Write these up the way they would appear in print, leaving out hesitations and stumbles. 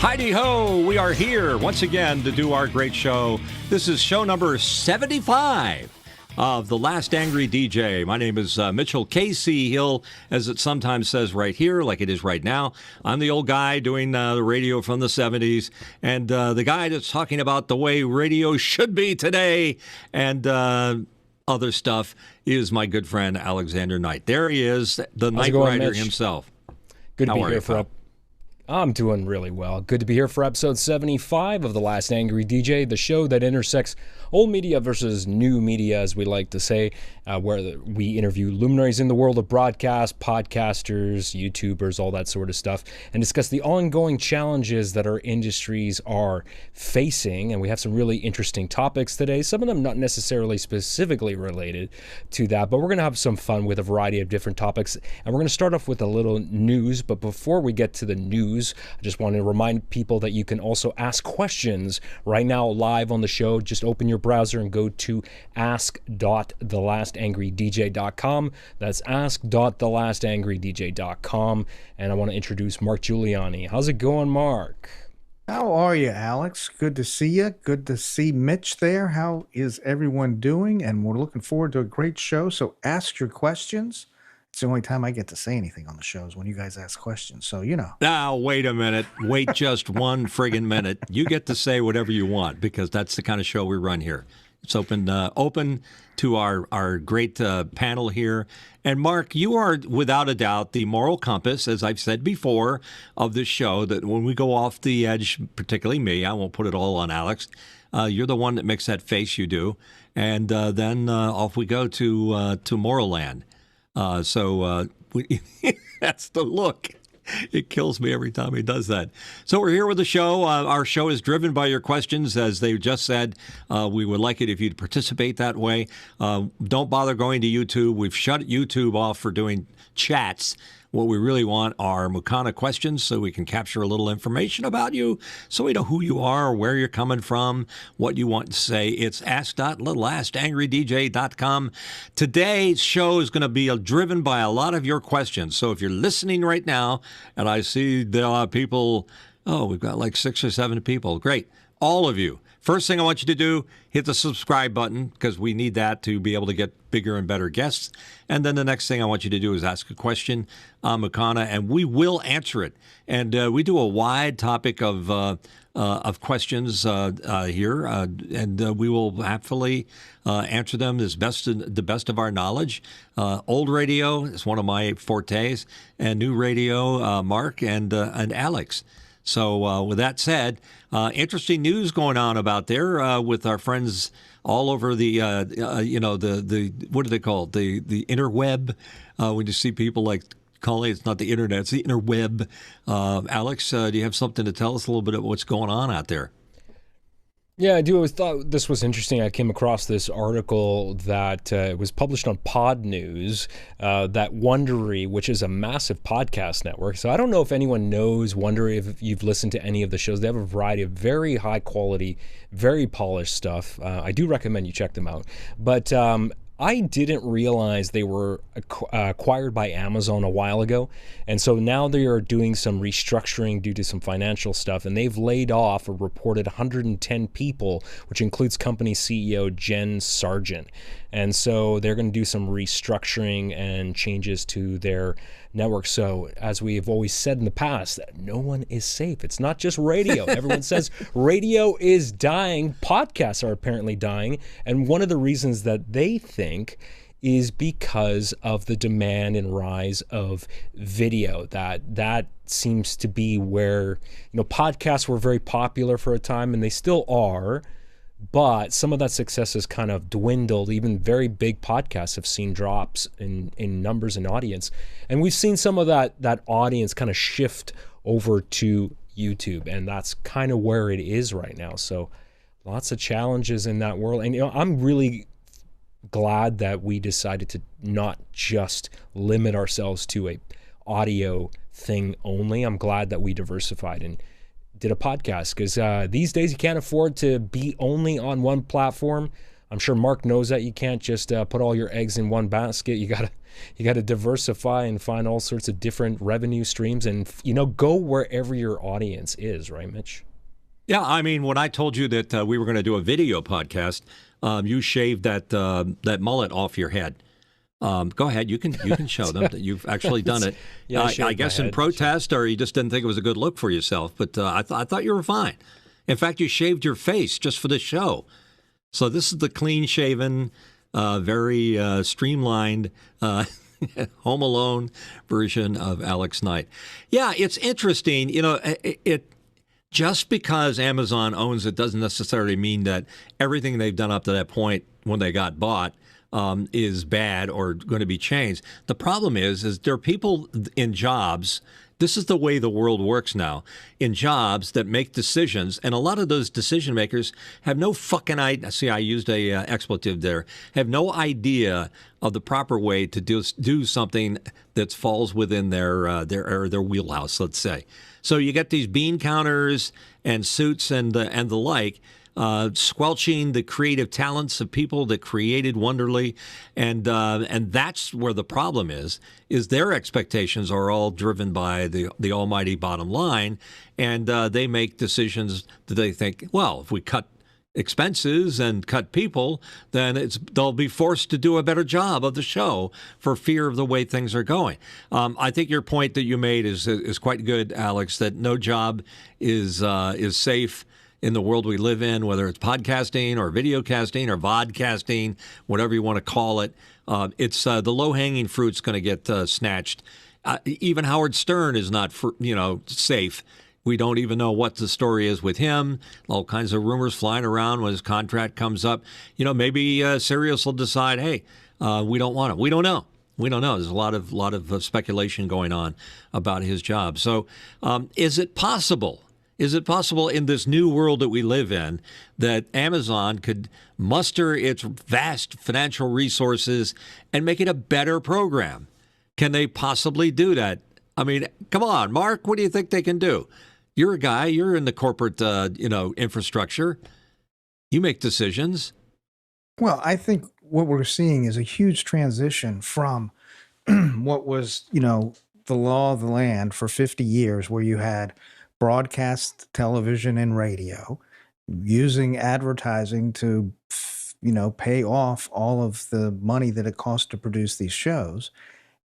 Heidi-ho, we are here once again to do our great show. This is show number 75 of The Last Angry DJ. My name is Mitchell K.C. Hill, as it sometimes says right here, like it is right now. I'm the old guy doing the radio from the 70s, and the guy that's talking about the way radio should be today, and other stuff is my good friend Alexander Knight. There he is, the Knight Rider himself. Good to be here for I'm doing really well. Good to be here for episode 75 of The Last Angry DJ, the show that intersects old media versus new media, as we like to say, where we interview luminaries in the world of broadcast, podcasters, YouTubers, all that sort of stuff, and discuss the ongoing challenges that our industries are facing. And we have some really interesting topics today, some of them not necessarily specifically related to that, but we're going to have some fun with a variety of different topics. And we're going to start off with a little news, but before we get to the news, I just want to remind people that you can also ask questions right now live on the show. Just open your browser and go to ask.thelastangrydj.com. That's ask.thelastangrydj.com. And I want to introduce Mark Giuliani. How's it going, Mark? How are you, Alex? Good to see you. Good to see Mitch there. How is everyone doing? And we're looking forward to a great show. So ask your questions. It's the only time I get to say anything on the show is when you guys ask questions. So, you know. Now, wait a minute. Wait just one friggin' minute. You get to say whatever you want because that's the kind of show we run here. It's open to our great panel here. And, Mark, you are, without a doubt, the moral compass, as I've said before, of this show, that when we go off the edge, particularly me, I won't put it all on Alex, you're the one that makes that face you do. And then off we go to Moral Land. That's the look. It kills me every time he does that. So we're here with the show. Our show is driven by your questions. As they just said, we would like it if you'd participate that way. Don't bother going to YouTube. We've shut YouTube off for doing chats. What we really want are Mukana questions so we can capture a little information about you so we know who you are, where you're coming from, what you want to say. It's ask.thelastangrydj.com. Today's show is going to be driven by a lot of your questions. So if you're listening right now, and I see there are people, we've got like 6 or 7 people. Great. All of you. First thing I want you to do, hit the subscribe button because we need that to be able to get bigger and better guests. And then the next thing I want you to do is ask a question on Mukana, and we will answer it. And we do a wide topic of questions here, and we will happily answer them as the best of our knowledge. Old radio is one of my fortes, and new radio, Mark and Alex. So with that said, interesting news going on about there with our friends all over the what do they call it? The interweb. When you see people like calling it's not the internet, it's the interweb. Alex, do you have something to tell us a little bit of what's going on out there? Yeah, I do. I always thought this was interesting. I came across this article that was published on Pod News, that Wondery, which is a massive podcast network. So I don't know if anyone knows Wondery, if you've listened to any of the shows. They have a variety of very high quality, very polished stuff. I do recommend you check them out. But I didn't realize they were acquired by Amazon a while ago. And so now they are doing some restructuring due to some financial stuff. And they've laid off or reported 110 people, which includes company CEO Jen Sargent. And so they're going to do some restructuring and changes to their network. So as we have always said in the past, no one is safe. It's not just radio. Everyone says radio is dying. Podcasts are apparently dying. And one of the reasons that they think is because of the demand and rise of video. That seems to be where, podcasts were very popular for a time, and they still are. But some of that success has kind of dwindled. Even very big podcasts have seen drops in numbers and audience. And we've seen some of that audience kind of shift over to YouTube. And that's kind of where it is right now. So lots of challenges in that world. And I'm really glad that we decided to not just limit ourselves to a audio thing only. I'm glad that we diversified and did a podcast, because these days you can't afford to be only on one platform. I'm sure Mark knows that. You can't just put all your eggs in one basket. You You got to diversify and find all sorts of different revenue streams, and go wherever your audience is, right, Mitch? Yeah, I mean, when I told you that we were going to do a video podcast, you shaved that mullet off your head. Go ahead, you can show them that you've actually done it. Yeah, I guess in protest, or you just didn't think it was a good look for yourself. But I thought you were fine. In fact, you shaved your face just for this show. So this is the clean-shaven, very streamlined Home Alone version of Alex Knight. Yeah, it's interesting. It just because Amazon owns it doesn't necessarily mean that everything they've done up to that point when they got bought is bad or going to be changed. The problem is there are people in jobs. This is the way the world works now, in jobs that make decisions, and a lot of those decision makers have no fucking idea. See, I used a expletive there. Have no idea of the proper way to do something that falls within their wheelhouse. Let's say. So you get these bean counters and suits and the like. Squelching the creative talents of people that created Wondery, and that's where the problem is their expectations are all driven by the almighty bottom line, and they make decisions that they think, well, if we cut expenses and cut people, then they'll be forced to do a better job of the show for fear of the way things are going. I think your point that you made is quite good, Alex, that no job is safe in the world we live in, whether it's podcasting or videocasting or vodcasting, whatever you want to call it. It's the low-hanging fruit's going to get snatched. Even Howard Stern is not, safe. We don't even know what the story is with him. All kinds of rumors flying around when his contract comes up. Maybe Sirius will decide, hey, we don't want him. We don't know. We don't know. There's a lot of speculation going on about his job. So, is it possible? Is it possible in this new world that we live in that Amazon could muster its vast financial resources and make it a better program? Can they possibly do that? I mean, come on, Mark, what do you think they can do? You're a guy, you're in the corporate, infrastructure. You make decisions. Well, I think what we're seeing is a huge transition from what was, the law of the land for 50 years, where you had broadcast television and radio using advertising to, pay off all of the money that it cost to produce these shows.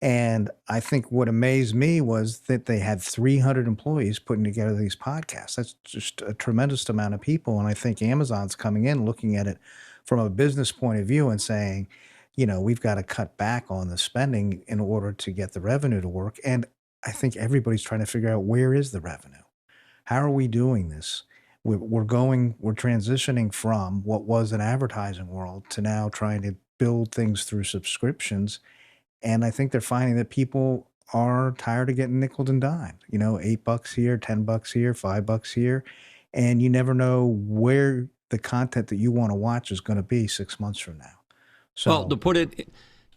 And I think what amazed me was that they had 300 employees putting together these podcasts. That's just a tremendous amount of people. And I think Amazon's coming in, looking at it from a business point of view and saying, we've got to cut back on the spending in order to get the revenue to work. And I think everybody's trying to figure out, where is the revenue? How are we doing this? We're transitioning from what was an advertising world to now trying to build things through subscriptions. And I think they're finding that people are tired of getting nickeled and dimed, $8 here, $10 here, $5 here. And you never know where the content that you want to watch is going to be 6 months from now. So, well,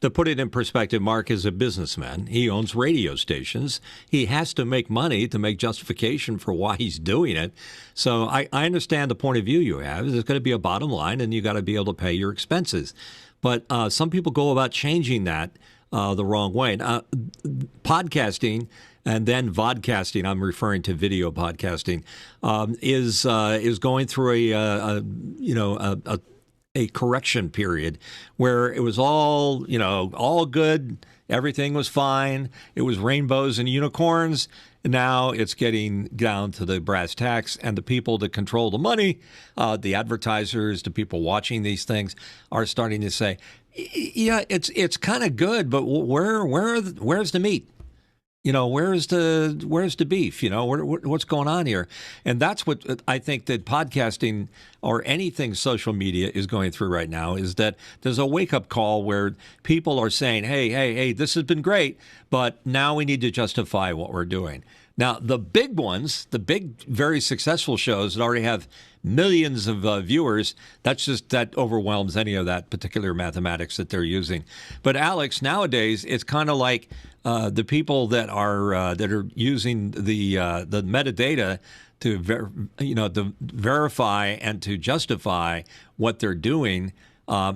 to put it in perspective, Mark is a businessman. He owns radio stations. He has to make money to make justification for why he's doing it. So I understand the point of view you have. There's going to be a bottom line, and you got to be able to pay your expenses. But some people go about changing that the wrong way. Podcasting and then vodcasting, I'm referring to video podcasting, is going through a correction period where it was all good. Everything was fine. It was rainbows and unicorns. Now it's getting down to the brass tacks, and the people that control the money, the advertisers, the people watching these things, are starting to say, yeah, it's kind of good, but where's the meat? Where's the beef? What's going on here? And that's what I think that podcasting or anything social media is going through right now, is that there's a wake-up call where people are saying, hey, this has been great, but now we need to justify what we're doing. Now, the big ones, the big, very successful shows that already have millions of viewers, that overwhelms any of that particular mathematics that they're using. But Alex, nowadays, it's kind of like the people that are using the metadata to verify and to justify what they're doing.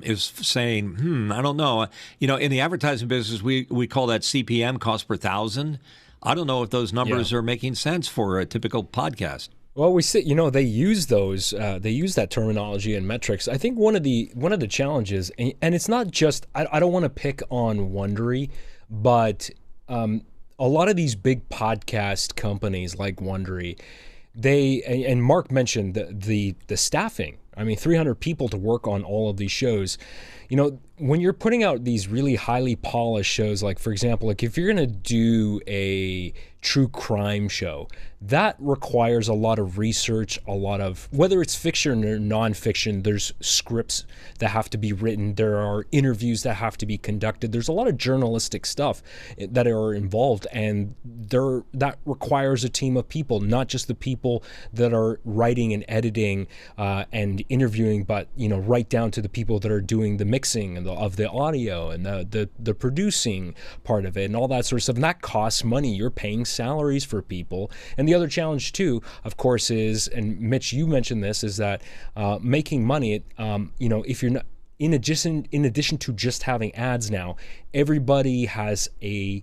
is saying, I don't know. You know, in the advertising business, we call that CPM, cost per thousand. I don't know if those numbers are making sense for a typical podcast. Well, we see, you know, they use that terminology and metrics. I think one of the challenges, and it's not just, I don't want to pick on Wondery, but a lot of these big podcast companies like Wondery, and Mark mentioned the staffing. I mean, 300 people to work on all of these shows. You know, when you're putting out these really highly polished shows, like, for example, like if you're going to do a true crime show, that requires a lot of research, a lot of, whether it's fiction or nonfiction, there's scripts that have to be written, there are interviews that have to be conducted, there's a lot of journalistic stuff that are involved, and that requires a team of people, not just the people that are writing and editing and interviewing, but, you know, right down to the people that are doing the mixing and of the audio and the producing part of it and all that sort of stuff. And that costs money. You're paying salaries for people. And the other challenge too, of course, is, and Mitch, you mentioned this, is that making money, you know, if you're not, in addition to just having ads now, everybody has a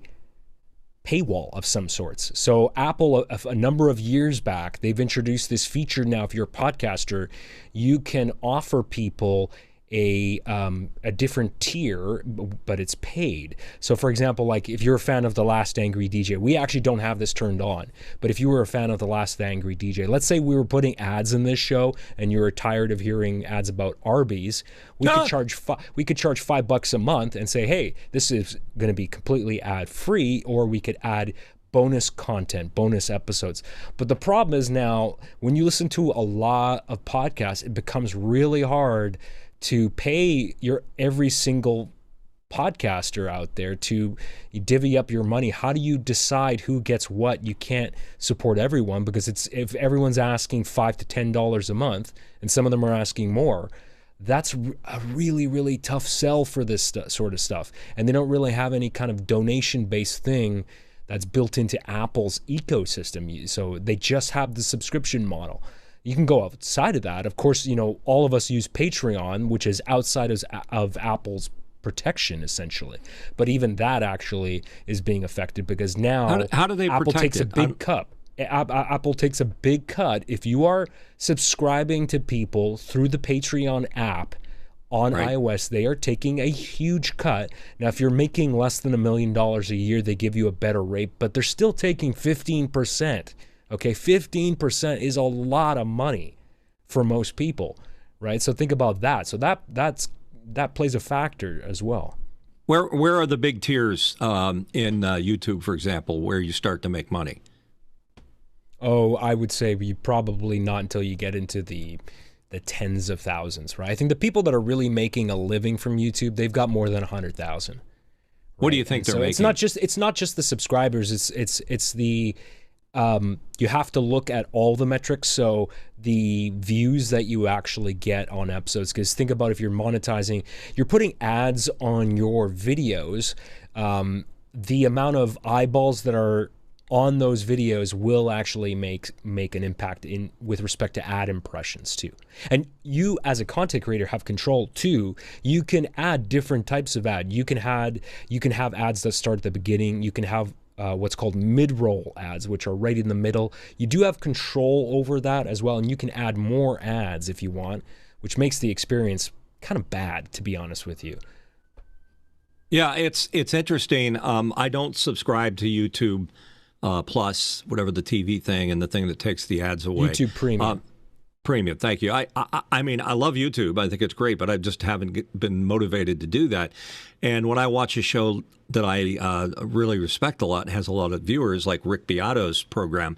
paywall of some sorts. So Apple, a number of years back, they've introduced this feature now. If you're a podcaster, you can offer people a different tier, but it's paid. So for example, like if you're a fan of The Last Angry DJ, we actually don't have this turned on, but if you were a fan of The Last Angry DJ, let's say we were putting ads in this show and you were tired of hearing ads about Arby's, we could charge $5 a month and say, hey, this is going to be completely ad free, or we could add bonus content, bonus episodes. But the problem is now, when you listen to a lot of podcasts, it becomes really hard to pay your every single podcaster out there to divvy up your money. How do you decide who gets what? You can't support everyone, because if everyone's asking $5 to $10 a month and some of them are asking more, that's a really, really tough sell for this sort of stuff. And they don't really have any kind of donation-based thing that's built into Apple's ecosystem. So they just have the subscription model. You can go outside of that. Of course, you know, all of us use Patreon, which is outside of Apple's protection, essentially. But even that actually is being affected, because now how do they Apple protect takes it? a big cut. Apple takes a big cut. If you are subscribing to people through the Patreon app on iOS, they are taking a huge cut. Now, if you're making less than $1 million a year, they give you a better rate, but they're still taking 15%. Okay, 15% is a lot of money for most people, right? So think about that. So that plays a factor as well. Where are the big tiers in YouTube, for example, where you start to make money? Oh, I would say you probably not until you get into the tens of thousands, right? I think the people that are really making a living from YouTube, they've got more than 100,000. Right? What do you think they're making? It's not just the subscribers. It's the you have to look at all the metrics. So the views that you actually get on episodes, because think about, if you're monetizing, you're putting ads on your videos, the amount of eyeballs that are on those videos will actually make an impact with respect to ad impressions too. And you as a content creator have control too. You can add different types of ad. You can have ads that start at the beginning. You can have what's called mid-roll ads, which are right in the middle. You do have control over that as well, and you can add more ads if you want, which makes the experience kind of bad, to be honest with you. Yeah, it's interesting. I don't subscribe to YouTube Plus, whatever the TV thing and the thing that takes the ads away. YouTube Premium. Premium, thank you. I mean, I love YouTube. I think it's great, but I just haven't been motivated to do that. And when I watch a show that I really respect a lot and has a lot of viewers, like Rick Beato's program,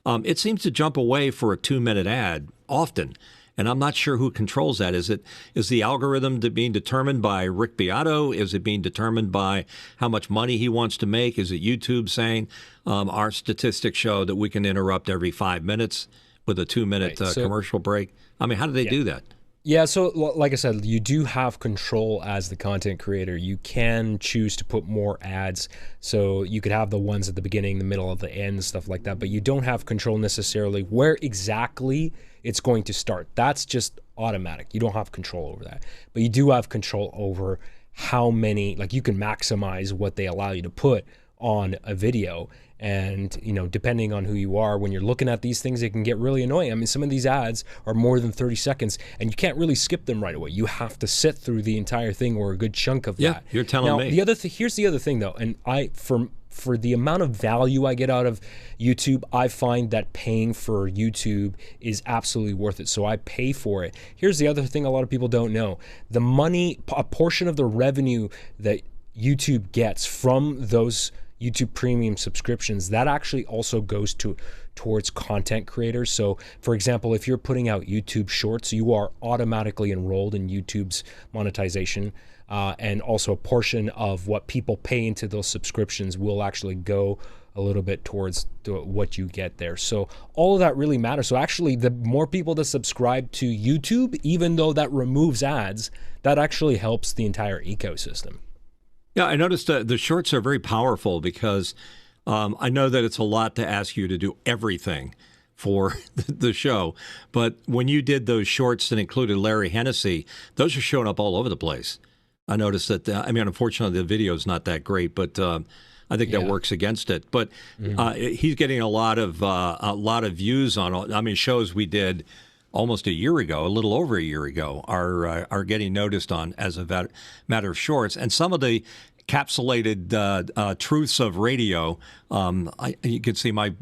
it seems to jump away for a 2-minute ad often. And I'm not sure who controls that. Is the algorithm being determined by Rick Beato? Is it being determined by how much money he wants to make? Is it YouTube saying our statistics show that we can interrupt every 5 minutes with a 2-minute commercial break? I mean, how do they do that? Yeah, so like I said, you do have control as the content creator. You can choose to put more ads, so you could have the ones at the beginning, the middle, of the end, stuff like that, but you don't have control necessarily where exactly it's going to start. That's just automatic. You don't have control over that. But you do have control over how many, like you can maximize what they allow you to put on a video. And, you know, depending on who you are, when you're looking at these things, it can get really annoying. I mean, some of these ads are more than 30 seconds and you can't really skip them right away. You have to sit through the entire thing or a good chunk of that. Yeah, you're telling me. Here's the other thing though. And for the amount of value I get out of YouTube, I find that paying for YouTube is absolutely worth it. So I pay for it. Here's the other thing a lot of people don't know. The money, a portion of the revenue that YouTube gets from those YouTube premium subscriptions, that actually also goes towards content creators. So for example, if you're putting out YouTube shorts, you are automatically enrolled in YouTube's monetization. And also a portion of what people pay into those subscriptions will actually go a little bit towards what you get there. So all of that really matters. So actually, the more people that subscribe to YouTube, even though that removes ads, that actually helps the entire ecosystem. Yeah, I noticed the shorts are very powerful because I know that it's a lot to ask you to do everything for the show. But when you did those shorts that included Larry Hennessy, those are showing up all over the place. I noticed that, I mean, unfortunately, the video is not that great, but I think that works against it. But he's getting a lot of views on, I mean, shows we did almost a year ago, a little over a year ago, are getting noticed on as a matter of shorts. And some of the capsulated truths of radio, you can see my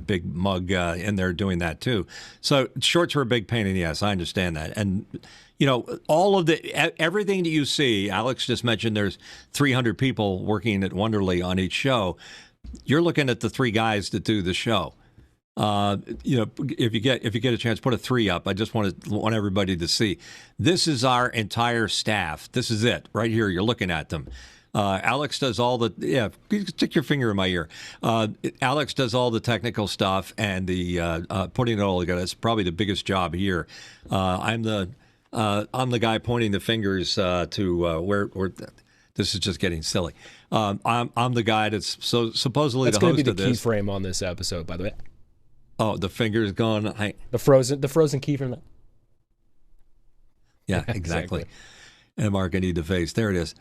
big mug in there doing that too. So shorts are a big pain in the ass. I understand that. And, you know, all of everything that you see, Alex just mentioned there's 300 people working at Wondery on each show. You're looking at the three guys that do the show. You know, if you get a chance, put a 3 up. I just want everybody to see. This is our entire staff. This is it right here. You're looking at them. Alex does all the stick your finger in my ear. Alex does all the technical stuff and the putting it all together. It's probably the biggest job here. I'm the guy pointing the fingers to where. This is just getting silly. I'm the guy that's supposedly the host of this. That's going to be the keyframe on this episode, by the way. Oh, the finger's gone. The frozen keyframe. Yeah, exactly. And Mark, I need the face. There it is.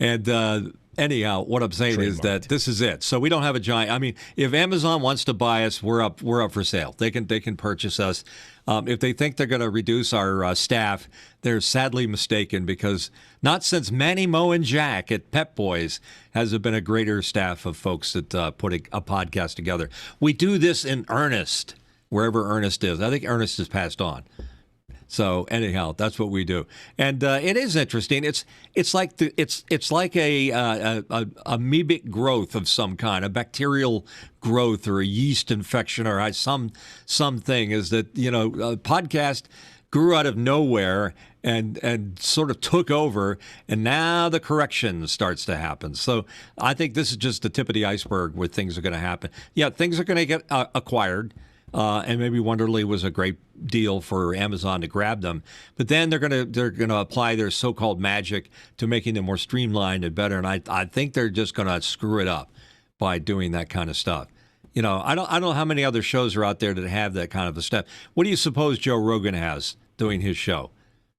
And anyhow, what I'm saying is that this is it. So we don't have a giant. I mean, if Amazon wants to buy us, we're up for sale. They can purchase us. If they think they're going to reduce our staff, they're sadly mistaken, because not since Manny, Mo, and Jack at Pep Boys has there been a greater staff of folks that put a podcast together. We do this in earnest, wherever Ernest is. I think Ernest has passed on. So anyhow, that's what we do, and it is interesting. It's like it's like a amoebic growth of some kind, a bacterial growth or a yeast infection or something. Is that, you know, a podcast grew out of nowhere and sort of took over, and now the correction starts to happen. So I think this is just the tip of the iceberg where things are going to happen. Yeah, things are going to get acquired. And maybe Wondery was a great deal for Amazon to grab them, but then they're gonna apply their so-called magic to making them more streamlined and better. And I think they're just gonna screw it up by doing that kind of stuff. You know, I don't know how many other shows are out there that have that kind of a step. What do you suppose Joe Rogan has doing his show?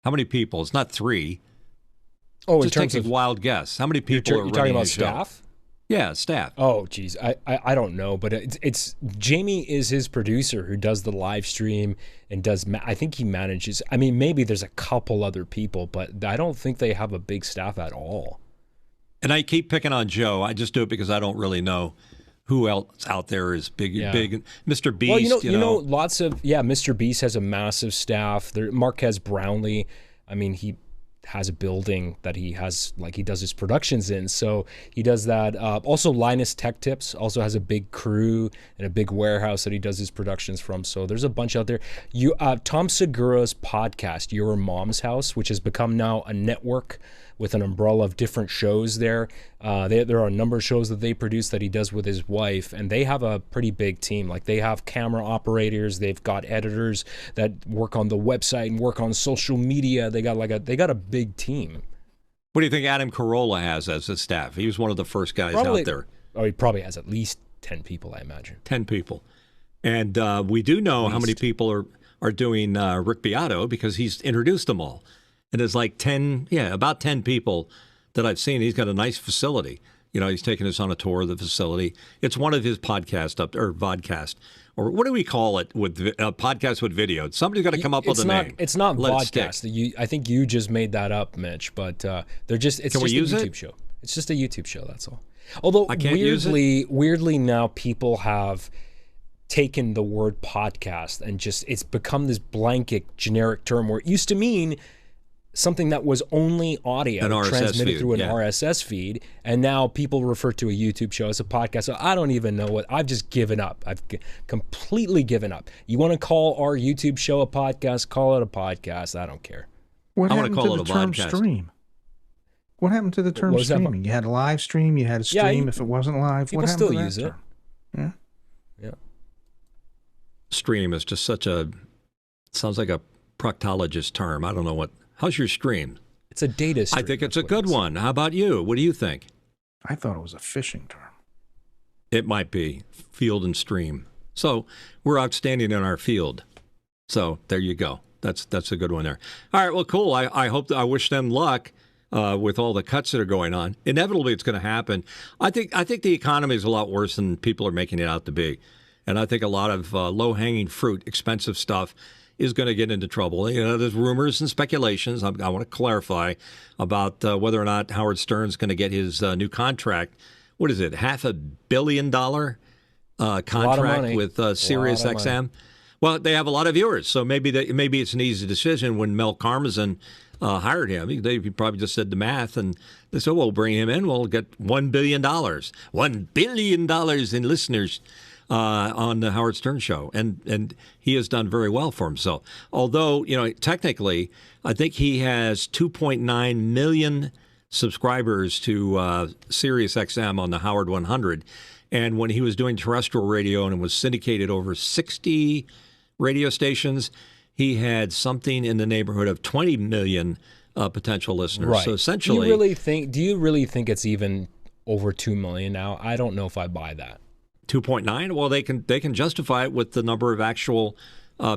How many people? It's not 3. Oh, just take a wild guess. How many people are running his show? Staff? Yeah, staff. Oh, geez. I don't know, but it's Jamie is his producer who does the live stream and I think he manages. I mean, maybe there's a couple other people, but I don't think they have a big staff at all. And I keep picking on Joe. I just do it because I don't really know who else out there is big. Mr. Beast. Well, you know, lots of Mr. Beast has a massive staff. Marquez Brownlee. I mean, has a building that he has, like, he does his productions in. So he does that. Also, Linus Tech Tips also has a big crew and a big warehouse that he does his productions from. So there's a bunch out there. Tom Segura's podcast, Your Mom's House, which has become now a network with an umbrella of different shows there. There are a number of shows that they produce that he does with his wife, and they have a pretty big team. Like, they have camera operators, they've got editors that work on the website and work on social media. They got a big team. What do you think Adam Carolla has as his staff? He was one of the first guys out there. Oh, he probably has at least 10 people, I imagine. 10 people. And we do know how many people are doing Rick Beato, because he's introduced them all. And there's like about 10 people that I've seen. He's got a nice facility. You know, he's taking us on a tour of the facility. It's one of his podcasts or vodcast, or what do we call it, with podcast with video? Somebody's got to come up with a name. It's not vodcast. I think you just made that up, Mitch. But it's just a YouTube show. It's just a YouTube show. That's all. Although weirdly now people have taken the word podcast and it's become this blanket generic term where it used to mean something that was only audio transmitted through an RSS feed, and now people refer to a YouTube show as a podcast. So I don't even know what. I've just given up. I've completely given up. You want to call our YouTube show a podcast? Call it a podcast. I don't care. What happened to the term stream? What happened to the term streaming? You had a live stream. You had a stream if it wasn't live. People still use it. Yeah. Stream is just sounds like a proctologist term. I don't know what. How's your stream? It's a data stream. I think it's a good one. How about you? What do you think? I thought it was a fishing term. It might be. Field and stream. So we're outstanding in our field. So there you go. That's a good one there. All right, well, cool. I wish them luck with all the cuts that are going on. Inevitably, it's going to happen. I think the economy is a lot worse than people are making it out to be. And I think a lot of low-hanging fruit, expensive stuff, is going to get into trouble. You know, there's rumors and speculations. I want to clarify about whether or not Howard Stern's going to get his new contract. What is it? $500 million contract with Sirius XM. Well, they have a lot of viewers, so maybe it's an easy decision. When Mel Karmazin hired him, they probably just said the math, and they said, "We'll bring him in. We'll get $1 billion, $1 billion in listeners." On the Howard Stern show, and he has done very well for himself. Although, you know, technically, I think he has 2.9 million subscribers to Sirius XM on the Howard 100, and when he was doing terrestrial radio and it was syndicated over 60 radio stations, he had something in the neighborhood of 20 million potential listeners. Right. So essentially, do you really think it's even over 2 million now? I don't know if I buy that. 2.9. Well, they can justify it with the number of actual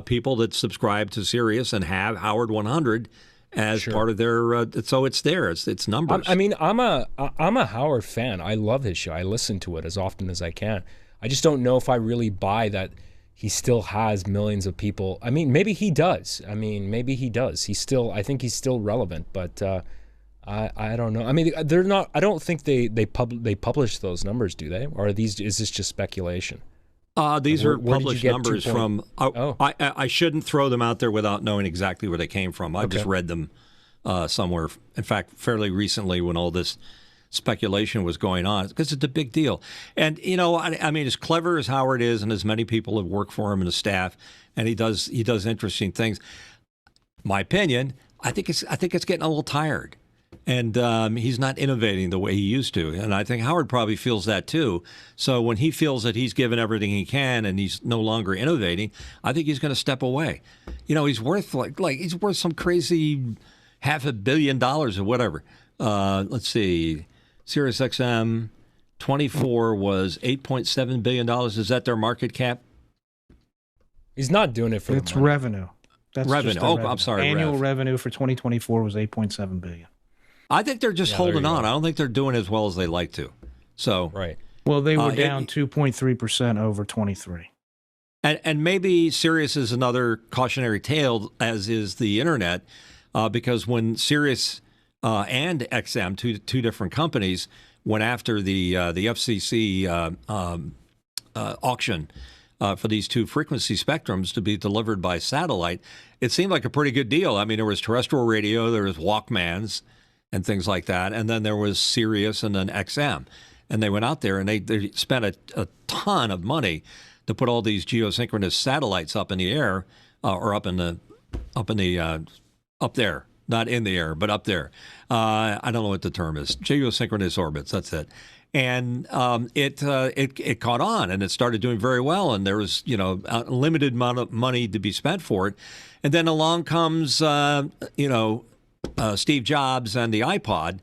people that subscribe to Sirius and have Howard 100 as part of their. So it's there. It's numbers. I mean, I'm a Howard fan. I love his show. I listen to it as often as I can. I just don't know if I really buy that he still has millions of people. I mean, maybe he does. I think he's still relevant, but. I don't know. I mean, they're not. I don't think they publish those numbers, do they? Or is this just speculation? These are published numbers from. I shouldn't throw them out there without knowing exactly where they came from. I've just read them somewhere. In fact, fairly recently, when all this speculation was going on, because it's a big deal. And you know, I mean, as clever as Howard is, and as many people have worked for him and his staff, and he does interesting things. My opinion, I think it's getting a little tired. And he's not innovating the way he used to. And I think Howard probably feels that too. So when he feels that he's given everything he can and he's no longer innovating, I think he's going to step away. You know, he's worth like he's worth some crazy $500 million or whatever. Let's see. Sirius XM 24 was $8.7 billion. Is that their market cap? He's not doing it for it's revenue. That's revenue. Revenue. I'm sorry. Annual revenue for 2024 was $8.7 billion. I think they're just holding on. I don't think they're doing as well as they like to. So right. Well, they were down 2.3% over 23. And maybe Sirius is another cautionary tale, as is the internet, because when Sirius and XM, two different companies, went after the FCC auction for these two frequency spectrums to be delivered by satellite, it seemed like a pretty good deal. I mean, there was terrestrial radio, there was Walkmans and things like that, and then there was Sirius and then XM. And they went out there and they spent a ton of money to put all these geosynchronous satellites up in the air, or up there, not in the air, but up there. I don't know what the term is. Geosynchronous orbits. That's it. And it caught on, and it started doing very well. And there was a limited amount of money to be spent for it. And then along comes Steve Jobs and the iPod,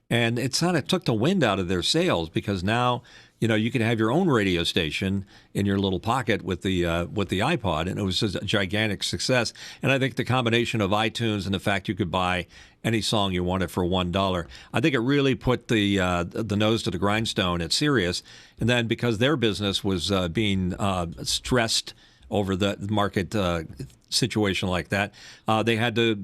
and it kind of took the wind out of their sails, because now you can have your own radio station in your little pocket with the iPod, and it was just a gigantic success. And I think the combination of iTunes and the fact you could buy any song you wanted for $1, I think it really put the nose to the grindstone at Sirius. And then because their business was being stressed over the market situation like that, they had to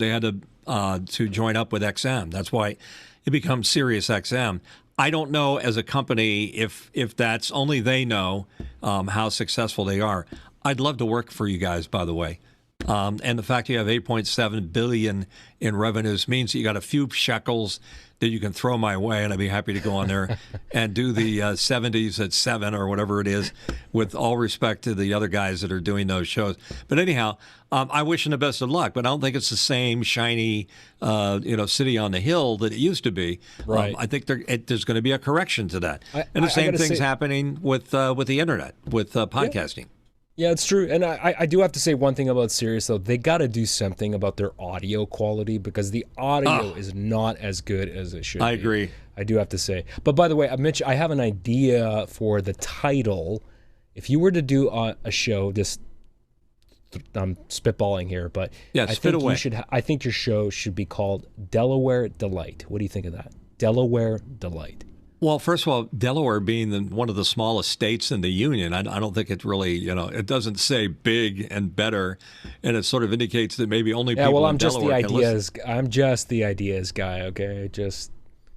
join up with XM. That's why it becomes Sirius XM. I don't know as a company if that's only they know how successful they are. I'd love to work for you guys, by the way. And the fact you have $8.7 billion in revenues means that you got a few shekels that you can throw my way, and I'd be happy to go on there and do the 70s at 7 or whatever it is, with all respect to the other guys that are doing those shows. But anyhow, I wish them the best of luck, but I don't think it's the same shiny, city on the hill that it used to be. Right. I think there's going to be a correction to that. And the same thing's happening with the internet, with podcasting. Yeah, it's true. And I do have to say one thing about Sirius, though. They got to do something about their audio quality, because the audio is not as good as it should be. I agree. I do have to say. But by the way, Mitch, I have an idea for the title. If you were to do a show, I'm spitballing here, but yeah, I think your show should be called Delaware Delight. What do you think of that? Delaware Delight. Well, first of all, Delaware being one of the smallest states in the Union, I don't think it really, it doesn't say big and better, and it sort of indicates that maybe only people in Delaware can listen. I'm just the ideas guy, okay? Just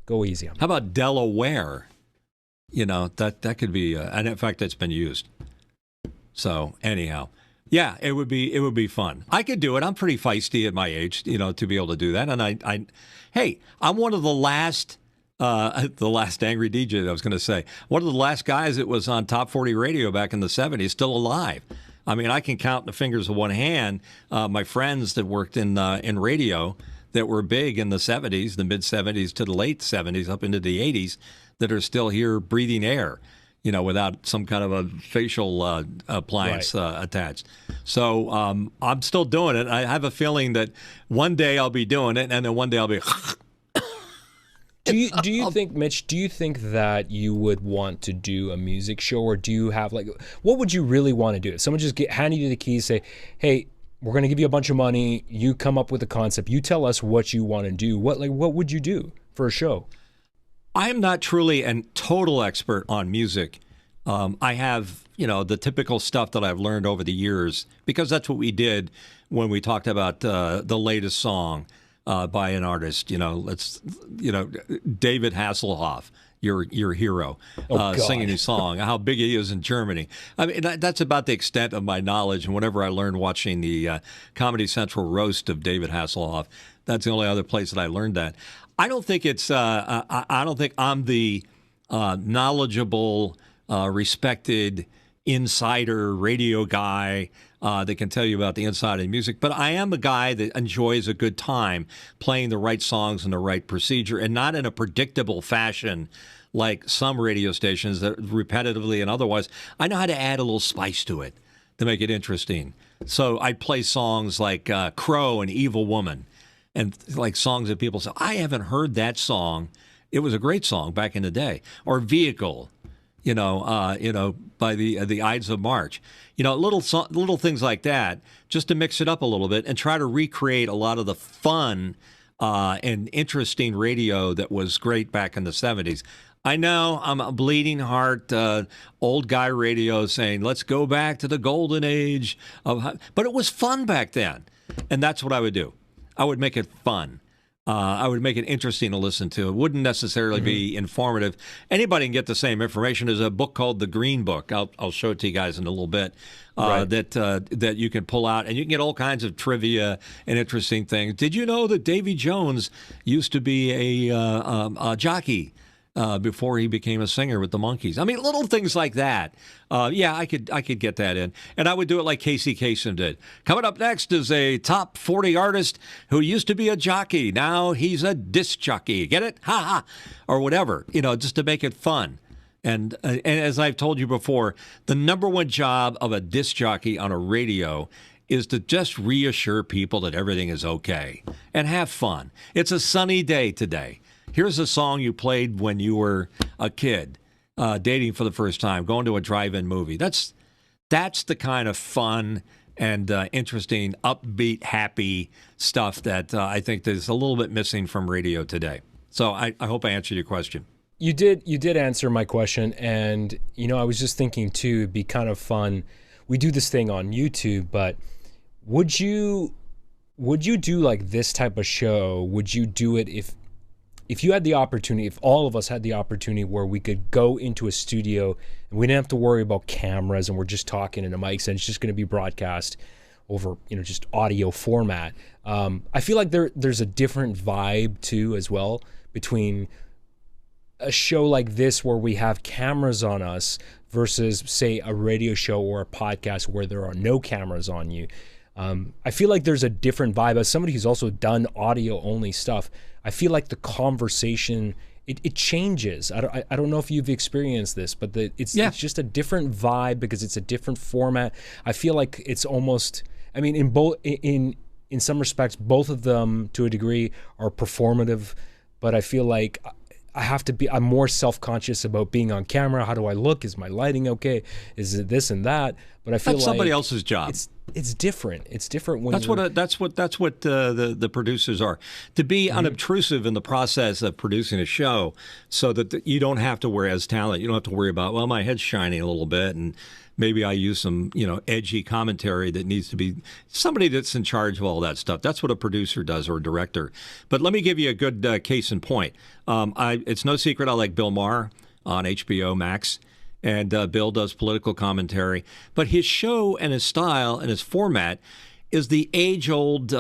go easy on me. How about Delaware? That could be, and in fact, it's been used. So anyhow, yeah, it would be fun. I could do it. I'm pretty feisty at my age, to be able to do that. And I'm one of the last angry DJ that I was going to say. One of the last guys that was on Top 40 radio back in the 70s, still alive. I mean, I can count the fingers of one hand my friends that worked in radio that were big in the 70s, the mid-70s to the late 70s, up into the 80s, that are still here breathing air, without some kind of a facial appliance attached. So I'm still doing it. I have a feeling that one day I'll be doing it, and then one day I'll be... Do you think, Mitch, that you would want to do a music show, or do you have, what would you really want to do? If someone just hand you the keys, say, hey, we're going to give you a bunch of money, you come up with a concept, you tell us what you want to do, what would you do for a show? I am not truly a total expert on music. I have, the typical stuff that I've learned over the years, because that's what we did when we talked about the latest song. By an artist, David Hasselhoff, your hero, singing his song, how big he is in Germany. I mean, that's about the extent of my knowledge. And whenever I learned watching the Comedy Central roast of David Hasselhoff, that's the only other place that I learned that. I don't think I don't think I'm the knowledgeable, respected insider radio guy that can tell you about the inside of music, but I am a guy that enjoys a good time playing the right songs in the right procedure, and not in a predictable fashion like some radio stations that repetitively and otherwise. I know how to add a little spice to it to make it interesting. So I play songs like Crow and Evil Woman, and like songs that people say, I haven't heard that song. It was a great song back in the day. Or Vehicle, by the Ides of March, little things like that, just to mix it up a little bit and try to recreate a lot of the fun and interesting radio that was great back in the 70s. I know I'm a bleeding heart, old guy radio saying, let's go back to the golden age but it was fun back then. And that's what I would do. I would make it fun. I would make it interesting to listen to. It wouldn't necessarily be informative. Anybody can get the same information. There's a book called The Green Book. I'll show it to you guys in a little bit. That you can pull out, and you can get all kinds of trivia and interesting things. Did you know that Davy Jones used to be a jockey before he became a singer with the Monkees? I mean, little things like that. I could get that in, and I would do it like Casey Kasem did. Coming up next is a top 40 artist who used to be a jockey. Now he's a disc jockey. Get it? Ha ha, or whatever. Just to make it fun. And as I've told you before, the number one job of a disc jockey on a radio is to just reassure people that everything is okay and have fun. It's a sunny day today. Here's a song you played when you were a kid, dating for the first time, going to a drive-in movie. That's the kind of fun and interesting, upbeat, happy stuff that I think is a little bit missing from radio today. So I hope I answered your question. You did answer my question, and I was just thinking too, it'd be kind of fun. We do this thing on YouTube, but would you do like this type of show? Would you do it if you had the opportunity, if all of us had the opportunity where we could go into a studio and we didn't have to worry about cameras and we're just talking in a mic and it's just going to be broadcast over, just audio format. I feel like there's a different vibe too as well between a show like this where we have cameras on us versus, say, a radio show or a podcast where there are no cameras on you. I feel like there's a different vibe. As somebody who's also done audio-only stuff, I feel like the conversation, it changes. I don't know if you've experienced this, but it's just a different vibe because it's a different format. I feel like it's almost, in some respects, both of them to a degree are performative, but I feel like I'm more self-conscious about being on camera. How do I look? Is my lighting okay? Is it this and that? But I feel that's like somebody else's job. It's different. It's different when that's what the producers are. To be unobtrusive in the process of producing a show, so that you don't have to worry as talent. You don't have to worry about, well, my head's shining a little bit, and maybe I use some edgy commentary that needs to be somebody that's in charge of all that stuff. That's what a producer does, or a director. But let me give you a good case in point. It's no secret I like Bill Maher on HBO Max. And Bill does political commentary. But his show and his style and his format is the age-old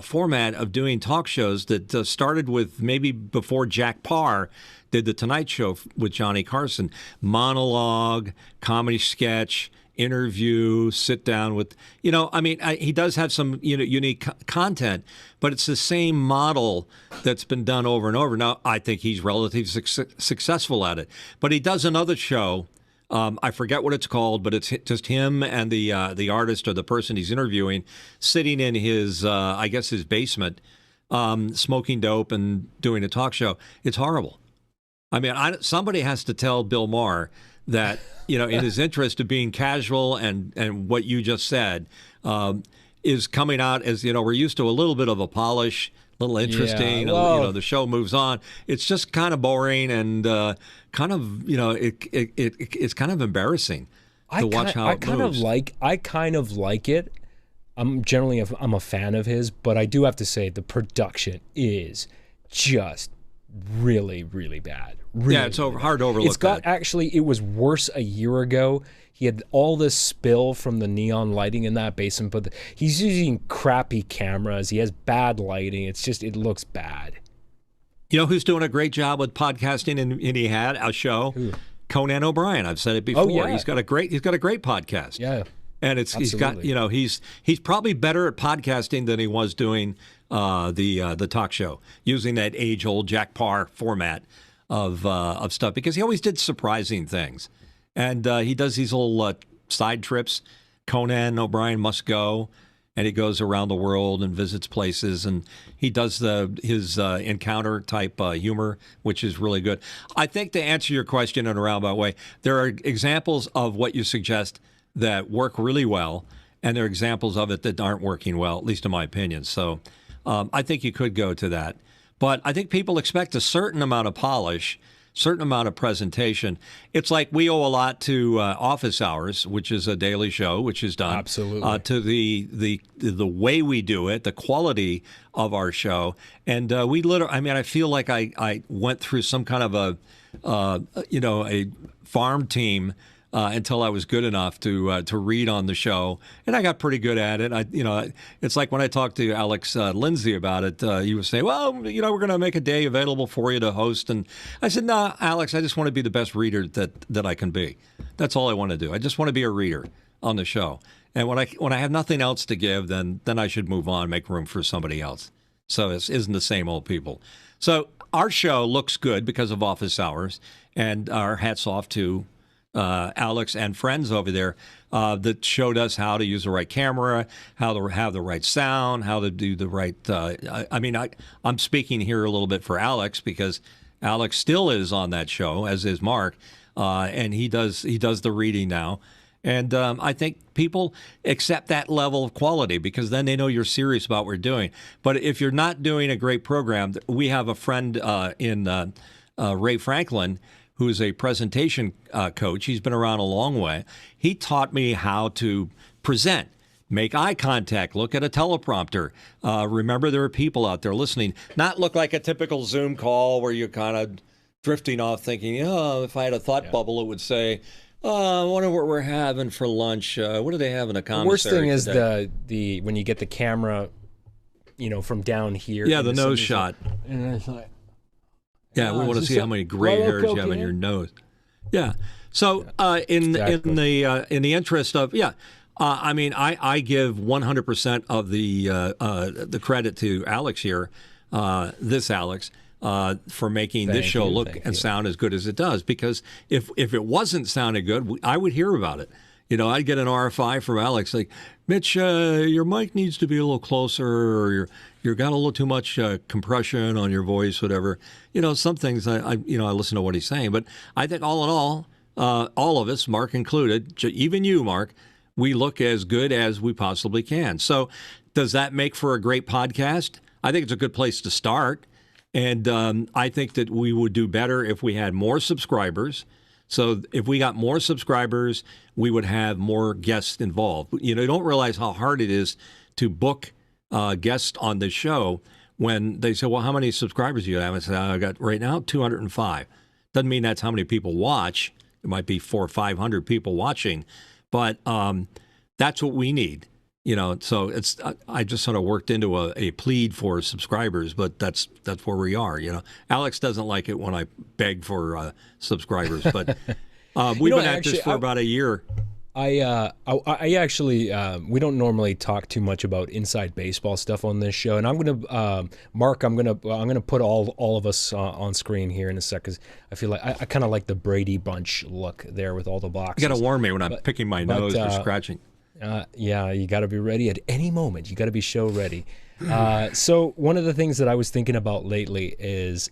format of doing talk shows that started with maybe before Jack Parr did The Tonight Show with Johnny Carson. Monologue, comedy sketch, interview, sit down with, he does have some unique content, but it's the same model that's been done over and over. Now, I think he's relatively successful at it. But he does another show. I forget what it's called, but it's just him and the artist or the person he's interviewing sitting in his, his basement, smoking dope and doing a talk show. It's horrible. Somebody has to tell Bill Maher that, in his interest of being casual and what you just said is coming out as, we're used to a little bit of a polish, little interesting, the show moves on. It's just kind of boring and kind of, it's kind of embarrassing to watch how it moves. I kind of like it. I'm a fan of his, but I do have to say the production is just really, really bad. Really, it's hard to overlook. It was worse a year ago. He had all this spill from the neon lighting in that basement, but he's using crappy cameras. He has bad lighting. It looks bad. You know who's doing a great job with podcasting, and he had a show? Who? Conan O'Brien. I've said it before. Oh, yeah. He's got a great podcast. Yeah. And he's got, he's probably better at podcasting than he was doing the talk show, using that age-old Jack Parr format of stuff, because he always did surprising things. And he does these little side trips. Conan O'Brien Must Go, and he goes around the world and visits places, and he does his encounter type humor, which is really good. I think, to answer your question in a roundabout way, there are examples of what you suggest that work really well, and there are examples of it that aren't working well, at least in my opinion. So I think you could go to that. But I think people expect a certain amount of polish. certain amount of presentation. It's like we owe a lot to Office Hours, which is a daily show, which is done. Absolutely. To the way we do it, the quality of our show. And we literally, I mean, I feel like I went through some kind of a farm team until I was good enough to read on the show, and I got pretty good at it. It's like when I talked to Alex Lindsay about it, he was saying, "Well, we're going to make a day available for you to host," and I said, "No, Alex, I just want to be the best reader that I can be. That's all I want to do. I just want to be a reader on the show. And when I have nothing else to give, then I should move on, make room for somebody else. So it isn't the same old people. So our show looks good because of Office Hours, and our hats off to Alex and friends over there that showed us how to use the right camera, how to have the right sound, how to do the right. I'm speaking here a little bit for Alex because Alex still is on that show, as is Mark, and he does the reading now. And I think people accept that level of quality because then they know you're serious about what we're doing. But if you're not doing a great program, we have a friend in Ray Franklin, who's a presentation coach. He's been around a long way. He taught me how to present, make eye contact, look at a teleprompter. Remember, there are people out there listening, not look like a typical Zoom call where you're kind of drifting off thinking, oh, if I had a thought bubble, it would say, oh, I wonder what we're having for lunch. What do they have in a commissary? The worst thing is today? the when you get the camera, from down here. Yeah, the nose shot. And it's like, yeah, we want to see how many gray hairs you have in your nose. Yeah. So in the interest of I give 100% of the credit to Alex here, this Alex, for making this show look and sound as good as it does. Because if it wasn't sounding good, I would hear about it. I'd get an RFI from Alex like, Mitch, your mic needs to be a little closer, or you got a little too much compression on your voice, whatever. Some things I listen to what he's saying, but I think all in all of us, Mark included, even you, Mark, we look as good as we possibly can. So does that make for a great podcast? I think it's a good place to start. And I think that we would do better if we had more subscribers. So if we got more subscribers, we would have more guests involved. You don't realize how hard it is to book guests on the show when they say, well, how many subscribers do you have? I say, I got right now 205. Doesn't mean that's how many people watch. It might be 400 or 500 people watching, but that's what we need. So I just sort of worked into a plead for subscribers, but that's where we are. Alex doesn't like it when I beg for subscribers, but we've been at this for about a year. I actually we don't normally talk too much about inside baseball stuff on this show, and I'm gonna Mark, I'm gonna put all of us on screen here in a sec, because I feel like I kind of like the Brady Bunch look there with all the boxes. You got to warn me when I'm picking my nose or scratching. Yeah, you got to be ready at any moment. You got to be show ready. So one of the things that I was thinking about lately is,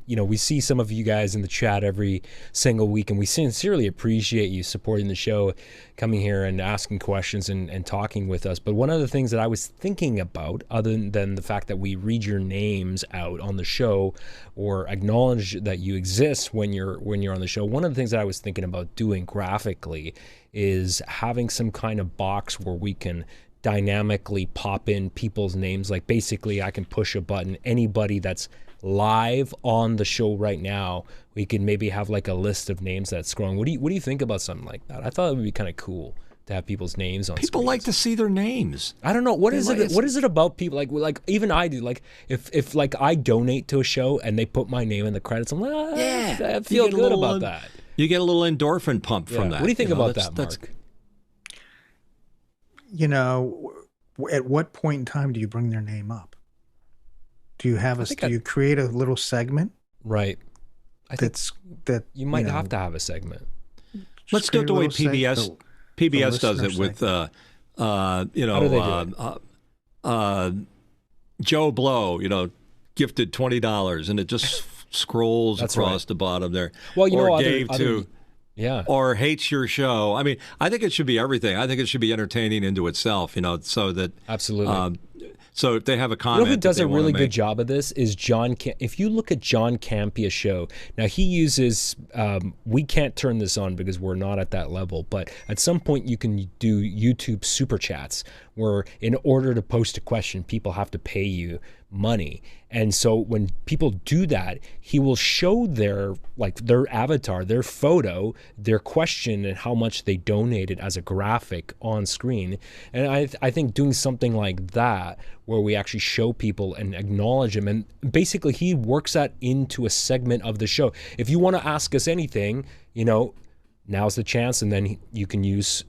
we see some of you guys in the chat every single week, and we sincerely appreciate you supporting the show, coming here and asking questions and talking with us. But one of the things that I was thinking about, other than the fact that we read your names out on the show or acknowledge that you exist when you're on the show, one of the things that I was thinking about doing graphically is having some kind of box where we can dynamically pop in people's names. Like basically I can push a button, anybody that's live on the show right now, we can maybe have like a list of names that's scrolling. What do you think about something like that? I thought it would be kind of cool to have people's names on people screens. Like to see their names. I don't know, what is it about people, like even I do, like if like I donate to a show and they put my name in the credits, I'm like, I feel good about that. You get a little endorphin pump from that. What do you think about that, Mark? At what point in time do you bring their name up? Do you have do you create a little segment? Right. That you might have to have a segment. Let's do it the way PBS does it with Joe Blow, gifted $20 and it just scrolls across the bottom there. Well, or gave to or hates your show. I mean, I think it should be everything. I think it should be entertaining into itself, so that absolutely. So if they have a You comment, know who does that a they wanna really make, good job of this is John. If you look at John Campia's show, now he uses. We can't turn this on because we're not at that level. But at some point, you can do YouTube super chats, where in order to post a question, people have to pay you money. And so when people do that, he will show their avatar, their photo, their question, and how much they donated as a graphic on screen. And I think doing something like that, where we actually show people and acknowledge them, and basically he works that into a segment of the show. If you want to ask us anything, now's the chance, and then you can use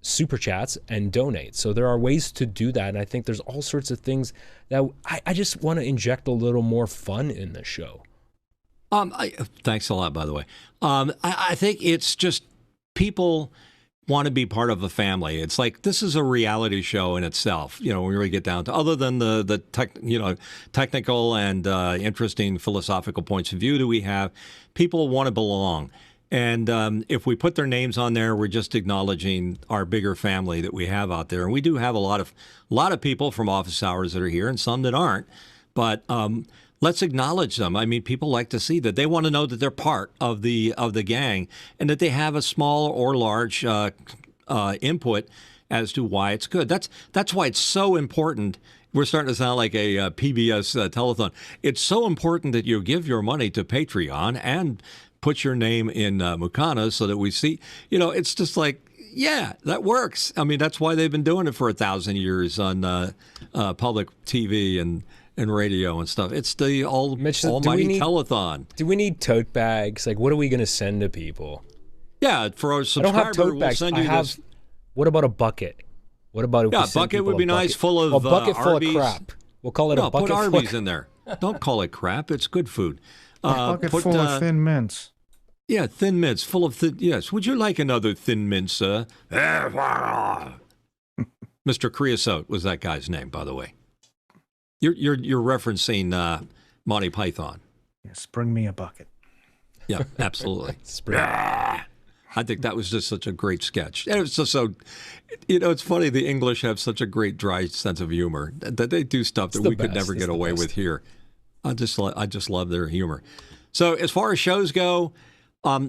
super chats and donate. So there are ways to do that, and I think there's all sorts of things that I just want to inject a little more fun in the show. Thanks a lot, by the way. I think it's just people want to be part of a family. It's like this is a reality show in itself. When we really get down to, other than the technical and interesting philosophical points of view that we have, people want to belong. And if we put their names on there, we're just acknowledging our bigger family that we have out there. And we do have a lot of people from office hours that are here, and some that aren't. But let's acknowledge them. I mean, people like to see that. They want to know that they're part of the gang, and that they have a small or large input as to why it's good. That's why it's so important. We're starting to sound like a PBS telethon. It's so important that you give your money to Patreon and put your name in Mukana so that we see, it's just like, yeah, that works. I mean, that's why they've been doing it for 1,000 years on public TV and radio and stuff. It's the almighty telethon. Do we need tote bags? Like, what are we going to send to people? Yeah, for our subscriber, I don't have tote bags. we'll send you this. What about a bucket? What about if we a send bucket would be nice, bucket? full of a bucket full Arby's. of crap. We'll call it a bucket put full Arby's in there. Don't call it crap. It's good food. A bucket full of Thin Mints. Yeah, Thin Mints, full of yes. Would you like another Thin Mint, sir? Mr. Creosote was that guy's name, by the way. You're referencing Monty Python. Yes, bring me a bucket. Yeah, absolutely. I think that was just such a great sketch. And it was just so, it's funny. The English have such a great dry sense of humor that they do stuff that we could never get away with here. I just love their humor. So as far as shows go,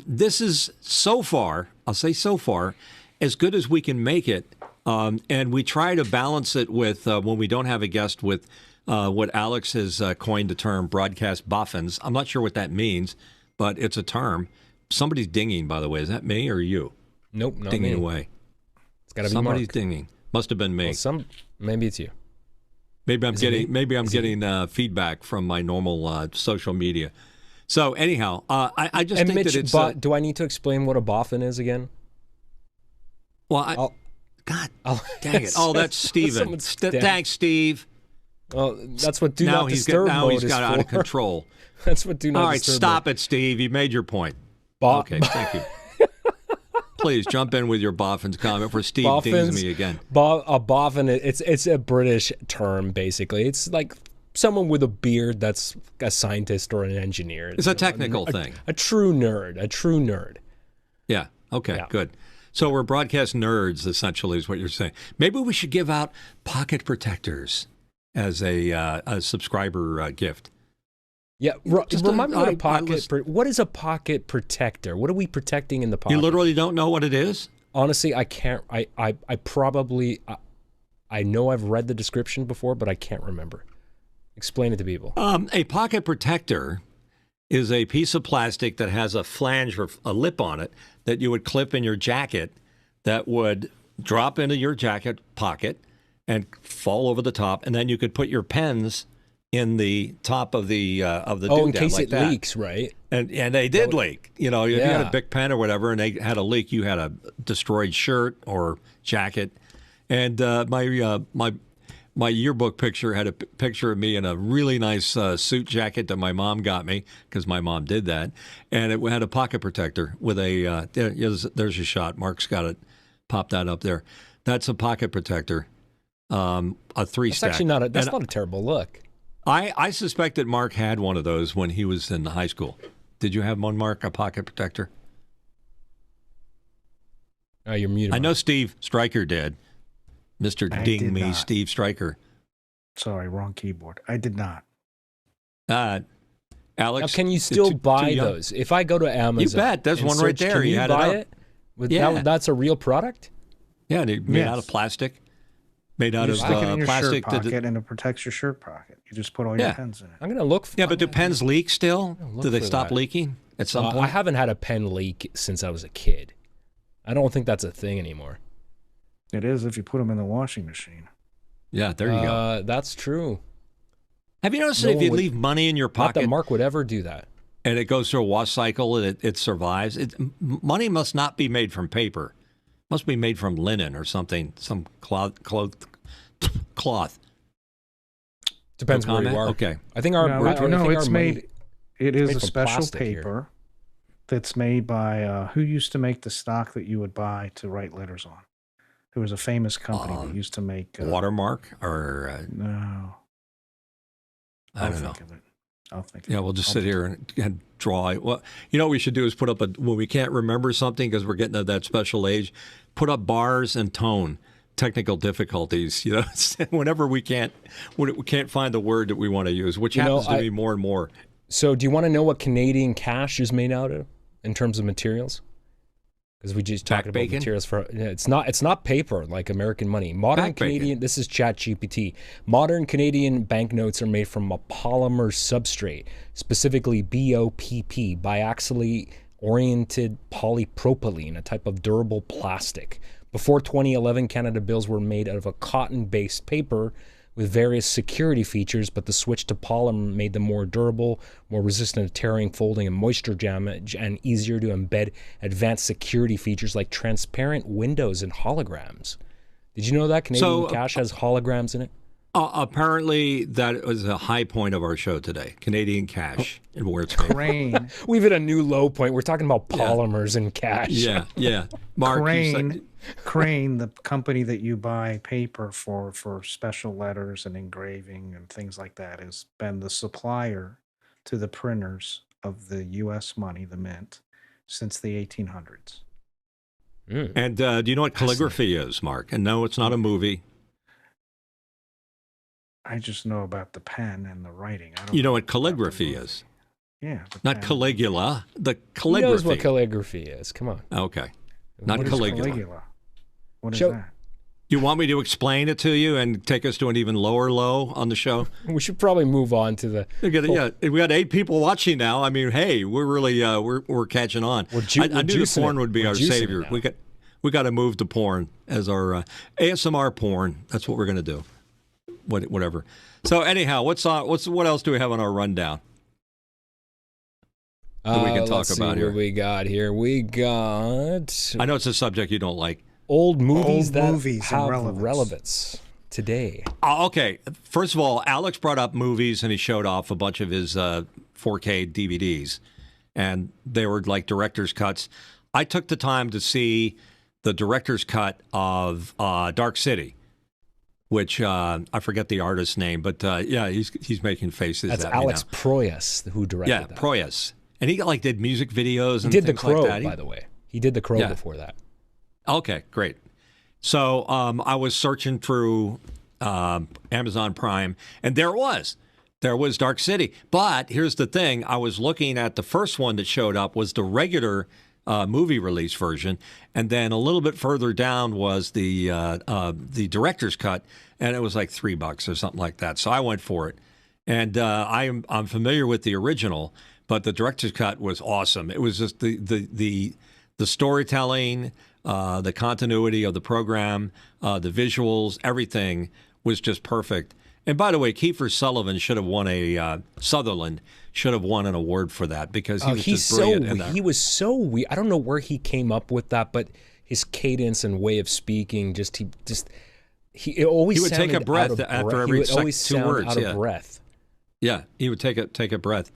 this is so far, I'll say so far, as good as we can make it. And we try to balance it with, when we don't have a guest, with what Alex has coined the term broadcast boffins. I'm not sure what that means, but it's a term. Somebody's dinging, by the way. Is that me or you? Nope, not dinging me. Away. It's got to be Somebody's Mark. Dinging. Must have been me. Well, maybe it's you. Maybe I'm getting feedback from my normal social media. So anyhow, I just think Mitch, that it's. do I need to explain what a boffin is again? Well, God dang it! Oh, that's Steven. Thanks, Steve. Well, that's what do not disturb mode he's got is out for. of control. That's what do not All right, disturb stop mode. it, Steve. You made your point. Okay, thank you. Please jump in with your boffins comment before Steve dings me again. A boffin, it's a British term, basically. It's like someone with a beard that's a scientist or an engineer. It's a technical thing. A true nerd. Yeah, okay, Yeah. good. So we're broadcast nerds, essentially, is what you're saying. Maybe we should give out pocket protectors as a subscriber gift. Yeah, remind me what a pocket. What is a pocket protector? What are we protecting in the pocket? You literally don't know what it is? Honestly, I can't. I probably. I know I've read the description before, but I can't remember. Explain it to people. A pocket protector is a piece of plastic that has a flange or a lip on it that you would clip in your jacket that would drop into your jacket pocket and fall over the top, and then you could put your pens in the top of the doodad in case like it that. leaks, right? And they did leak. If you had a Bic pen or whatever, and they had a leak, you had a destroyed shirt or jacket. And my yearbook picture had a picture of me in a really nice suit jacket that my mom got me because my mom did that, and it had a pocket protector with a. There's your shot. Mark's got it. Pop that up there. That's a pocket protector. A 3-stack. That's actually not not a terrible look. I suspect that Mark had one of those when he was in high school. Did you have one, Mark, a pocket protector? Oh, you're muted. I know Steve Stryker did. Mr. Ding Me, Steve Stryker. Sorry, wrong keyboard. I did not. Alex, Now, can you it's still too buy young. those? If I go to Amazon, You bet. There's and one right search, there. Can You you had it buy up. it? Yeah. That's a real product? Yeah, and it made out of plastic. Made out You of stick it in your plastic. shirt pocket, and it protects your shirt pocket. You just put all your pens in it. I'm going to look for Yeah, but do pens leak still? look Do they for stop that. leaking at some I point? haven't had a pen leak since I was a kid. I don't think that's a thing anymore. It is if you put them in the washing machine. Yeah, there you go. That's true. Have you noticed no that if one you would- leave money in your Not that pocket Mark would ever do that. and it goes through a wash cycle and it survives, money must not be made from paper. It must be made from linen or something, some cloth. Depends No where you comment? are. Okay. I think our No, I think our it's money- made. It is made a from special plastic here. paper that's made by who used to make the stock that you would buy to write letters on. There was a famous company that used to make Watermark or No, I don't know. think of it. I'll think. Yeah, of we'll it. just I'll sit do here and draw. Well, you know what we should do is put up when we can't remember something because we're getting to that special age, put up bars and tone. Technical difficulties, you know, whenever we can't find the word that we want to use, which happens to be more and more. So, do you want to know what Canadian cash is made out of in terms of materials? Because we just talked about bacon? materials for it's not paper like American money. Modern Back bacon. Canadian. This is ChatGPT. Modern Canadian banknotes are made from a polymer substrate, specifically BOPP, biaxially oriented polypropylene, a type of durable plastic. Before 2011, Canada bills were made out of a cotton-based paper with various security features, but the switch to polymer made them more durable, more resistant to tearing, folding, and moisture damage, and easier to embed advanced security features like transparent windows and holograms. Did you know that Canadian cash has holograms in it? Apparently, that was a high point of our show today. Canadian cash and where it's made. Crane. We've hit a new low point. We're talking about polymers and cash. Yeah. Mark, Crane, the company that you buy paper for special letters and engraving and things like that, has been the supplier to the printers of the U.S. money, the mint, since the 1800s. And do you know what calligraphy is, Mark? And no, it's not a movie. I just know about the pen and the writing. I don't You know what about the calligraphy movie. is? Yeah. the Not pen. Caligula. The Who calligraphy. knows what calligraphy is? Come on. Okay. Not What is Caligula. What is Show- that? You want me to explain it to you and take us to an even lower low on the show? We should probably move on to the. We got 8 people watching now. I mean, hey, we're really we're catching on. We're I knew the juicing porn it. would be We're our juicing it savior. now. We got to move to porn as our ASMR porn. That's what we're going to do. Whatever. So anyhow, what else do we have on our rundown that we can talk let's see about here? What we got here? We got I know it's a subject you don't like. old movies Old that movies and have relevance. relevance today. Okay. First of all, Alex brought up movies and he showed off a bunch of his 4K DVDs, and they were like director's cuts. I took the time to see the director's cut of Dark City, which I forget the artist's name, but yeah, he's making faces. That's at me Alex now. Proyas who directed Yeah, that. Proyas, and he did music videos. He And did The things Crow, like that. by the way. He did The Crow Yeah. before that. Okay, great. So I was searching through Amazon Prime, and there was Dark City. But here's the thing: I was looking at the first one that showed up was the regular movie release version, and then a little bit further down was the director's cut, and it was like $3 or something like that. So I went for it, and I'm familiar with the original, but the director's cut was awesome. It was just the storytelling. The continuity of the program, the visuals, everything was just perfect. And by the way, Kiefer Sutherland should have won an award for that because he was He's just brilliant in so that. he was so weird. I don't know where he came up with that, but his cadence and way of speaking he always He would take a sounded breath out of after breath. every He would always two sound words, out yeah. of breath. Yeah, he would take a breath.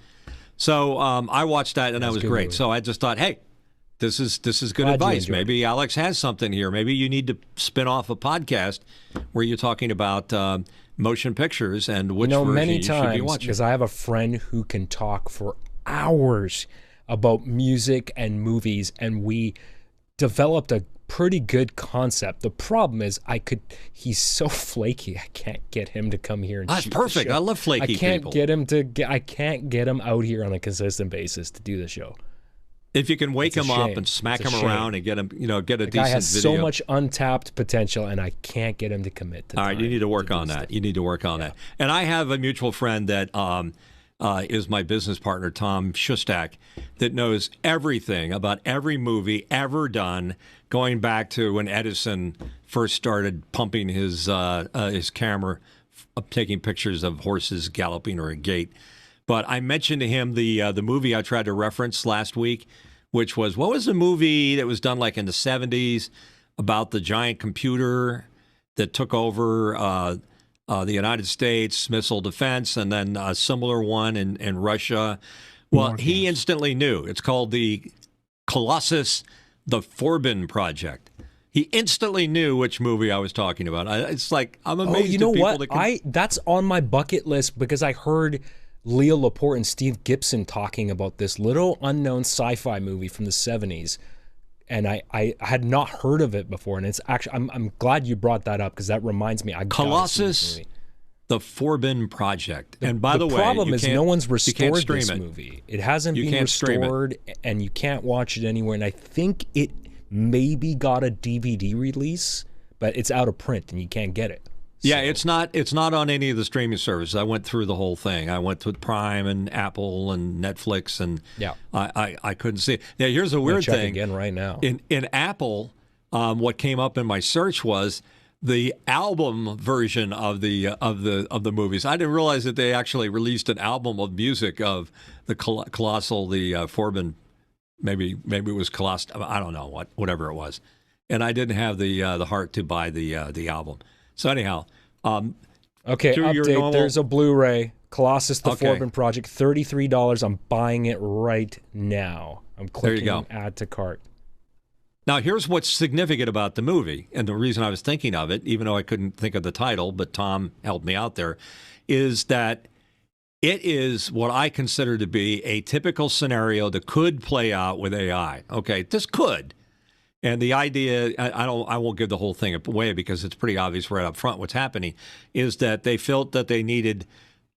So I watched that and that was good great. movie. So I just thought, hey, this is good Glad you advice. enjoyed Maybe Alex has something here. Maybe you need to spin off a podcast where you're talking about motion pictures and which version Many you should be times, watching. because I have a friend who can talk for hours about music and movies, and we developed a pretty good concept. The problem is he's so flaky. I can't get him to come here and That's shoot perfect. the show. I love flaky people. I can't get him out here on a consistent basis to do the show. If you can wake It's a him up shame. and smack It's a him around shame. and get him, get a The guy decent has video. so much untapped potential, and I can't get him to commit to All right, time you need to work do on that. stuff. You need to work on that. And I have a mutual friend that is my business partner, Tom Shustak, that knows everything about every movie ever done, going back to when Edison first started pumping his camera, taking pictures of horses galloping or a gait. But I mentioned to him the movie I tried to reference last week, which was, what was the movie that was done like in the 70s about the giant computer that took over the United States missile defense, and then a similar one in Russia? Well, he instantly knew. It's called the Colossus, the Forbin Project. He instantly knew which movie I was talking about. It's like, I'm amazed you know at people what? that can... That's on my bucket list because I heard Leo Laporte and Steve Gibson talking about this little unknown sci-fi movie from the 70s. And I had not heard of it before, and it's actually I'm glad you brought that up because that reminds me. Colossus, the Forbin Project. And by the way, problem is no one's you can't restored stream this it. movie. It hasn't been can't stream it. restored, and you can't watch it anywhere. And I think it maybe got a DVD release, but it's out of print and you can't get it. Yeah, it's not on any of the streaming services. I went through the whole thing. I went to Prime and Apple and Netflix, and I couldn't see it. Now, here's a weird check thing. again right now. In Apple, what came up in my search was the album version of the movies. I didn't realize that they actually released an album of music of the Colossal, the Forbin. Maybe it was Colossal. I don't know whatever it was, and I didn't have the heart to buy the album. So anyhow, okay, update. There's a Blu-ray, Colossus the Okay. Forbin Project, $33. I'm buying it right now. I'm clicking There you go. add to cart. Now, here's what's significant about the movie, and the reason I was thinking of it, even though I couldn't think of the title, but Tom helped me out there, is that it is what I consider to be a typical scenario that could play out with AI. Okay, this could. And the idea, I won't give the whole thing away because it's pretty obvious right up front what's happening, is that they felt that they needed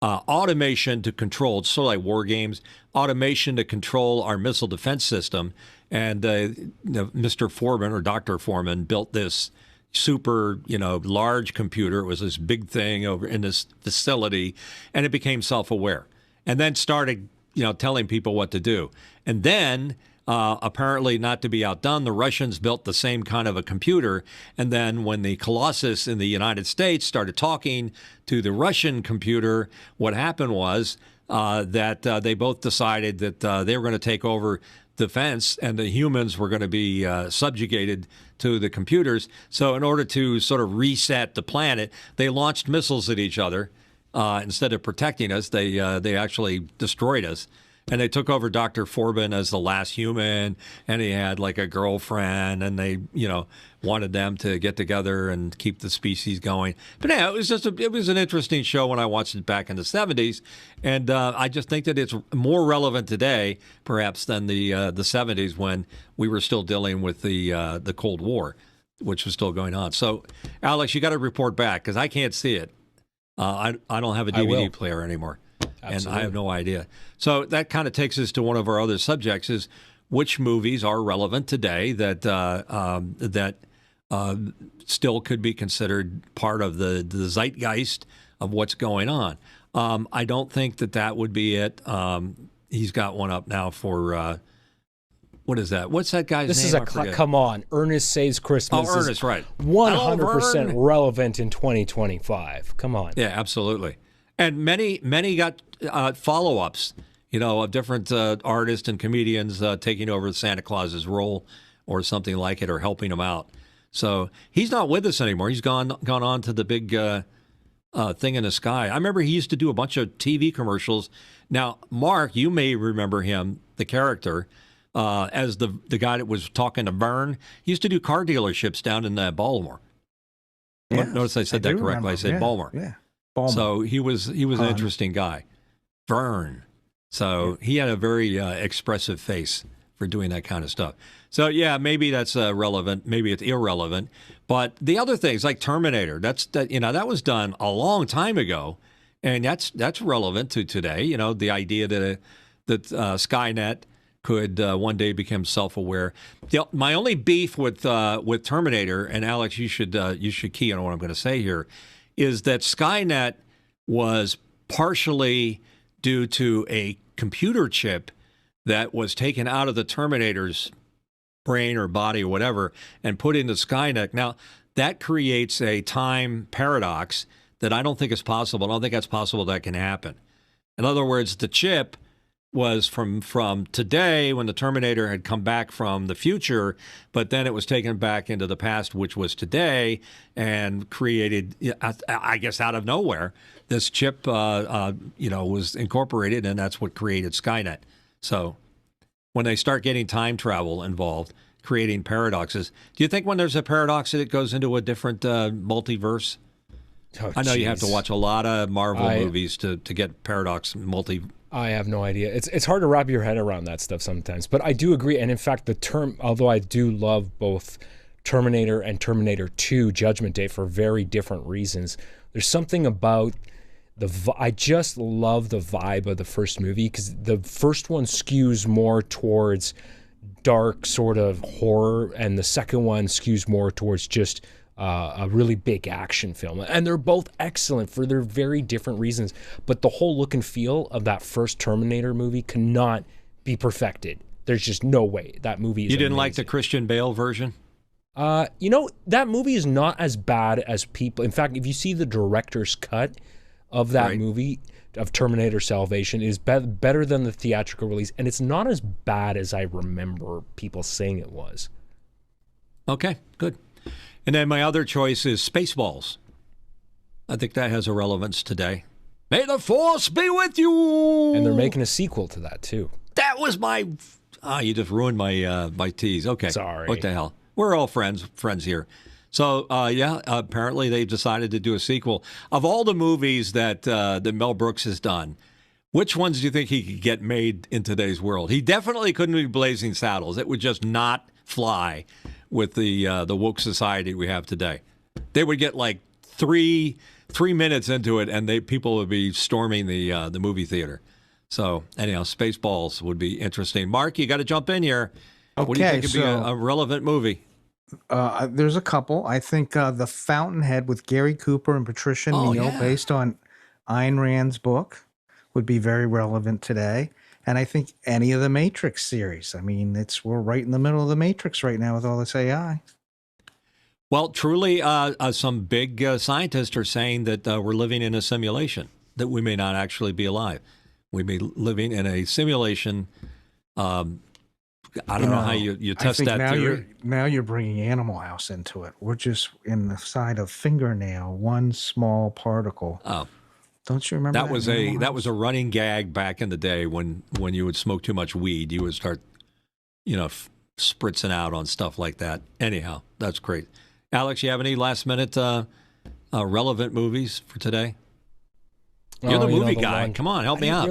automation to control, it's sort of like war games, automation to control our missile defense system. And Mr. Foreman or Dr. Foreman built this super, large computer. It was this big thing over in this facility, and it became self-aware. And then started, telling people what to do. And then apparently, not to be outdone, the Russians built the same kind of a computer. And then when the Colossus in the United States started talking to the Russian computer, what happened was that they both decided that they were going to take over defense and the humans were going to be subjugated to the computers. So in order to sort of reset the planet, they launched missiles at each other. Instead of protecting us, they actually destroyed us. And they took over Dr. Forbin as the last human, and he had like a girlfriend, and they, wanted them to get together and keep the species going. But yeah, it was an interesting show when I watched it back in the 70s, and I just think that it's more relevant today, perhaps, than the 70s when we were still dealing with the Cold War, which was still going on. So, Alex, you got to report back because I can't see it. I don't have a DVD player anymore. Absolutely. And I have no idea. So that kind of takes us to one of our other subjects: is which movies are relevant today that still could be considered part of the zeitgeist of what's going on. I don't think that would be it. He's got one up now for what is that? What's that guy's name? This is come on. Ernest Saves Christmas. Oh, Ernest, right? 100% relevant in 2025. Come on. Yeah, absolutely. And many got follow-ups, of different artists and comedians taking over Santa Claus's role or something like it, or helping him out. So he's not with us anymore. He's gone on to the big thing in the sky. I remember he used to do a bunch of TV commercials. Now, Mark, you may remember him, the character, as the guy that was talking to Vern. He used to do car dealerships down in Baltimore. Yes, Notice I said that correctly. Remember. I said Baltimore. Yeah. So he was an interesting guy. Vern. So he had a very expressive face for doing that kind of stuff. So yeah, maybe that's relevant, maybe it's irrelevant. But the other things like Terminator, that was done a long time ago, and that's relevant to today. The idea that Skynet could one day become self-aware. My only beef with Terminator, and Alex, you should key on what I'm going to say here, is that Skynet was partially due to a computer chip that was taken out of the Terminator's brain or body or whatever and put into Skynet. Now, that creates a time paradox that I don't think is possible. I don't think that's possible that can happen. In other words, the chip was from today when the Terminator had come back from the future, but then it was taken back into the past, which was today, and created, I guess, out of nowhere, this chip, was incorporated, and that's what created Skynet. So when they start getting time travel involved, creating paradoxes, do you think when there's a paradox that it goes into a different multiverse? Oh, I know you have to geez. watch a lot of Marvel movies to get paradox I have no idea. It's hard to wrap your head around that stuff sometimes. But I do agree. And in fact, although I do love both Terminator and Terminator 2 Judgment Day for very different reasons, there's something about I just love the vibe of the first movie, because the first one skews more towards dark sort of horror, and the second one skews more towards just a really big action film. And they're both excellent for their very different reasons. But the whole look and feel of that first Terminator movie cannot be perfected. There's just no way. That movie is You didn't amazing. like the Christian Bale version? That movie is not as bad as people. In fact, if you see the director's cut of that movie, of Terminator Salvation, is better than the theatrical release. And it's not as bad as I remember people saying it was. Okay, good. And then my other choice is Spaceballs. I think that has a relevance today. May the Force be with you! And they're making a sequel to that, too. That was my... you just ruined my my tease. Okay. Sorry. What the hell? We're all friends here. So, apparently they've decided to do a sequel. Of all the movies that Mel Brooks has done, which ones do you think he could get made in today's world? He definitely couldn't be Blazing Saddles. It would just not fly with the woke society we have today. They would get like three minutes into it, and people would be storming the movie theater. So anyhow, Spaceballs would be interesting. Mark, you got to jump in here. Okay, What do you think would be a relevant movie? There's a couple. I think The Fountainhead with Gary Cooper and Patricia Neal, based on Ayn Rand's book, would be very relevant today. And I think any of the Matrix series. I mean, we're right in the middle of the Matrix right now with all this AI. Well, truly, some big scientists are saying that we're living in a simulation, that we may not actually be alive. We may be living in a simulation. I don't know how you test that theory. Now you're bringing Animal House into it. We're just in the side of fingernail, one small particle. Oh. Don't you remember that was a running gag back in the day when you would smoke too much weed, you would start, spritzing out on stuff like that. Anyhow, that's great. Alex, you have any last minute relevant movies for today? You're the movie guy. Come on, help me out.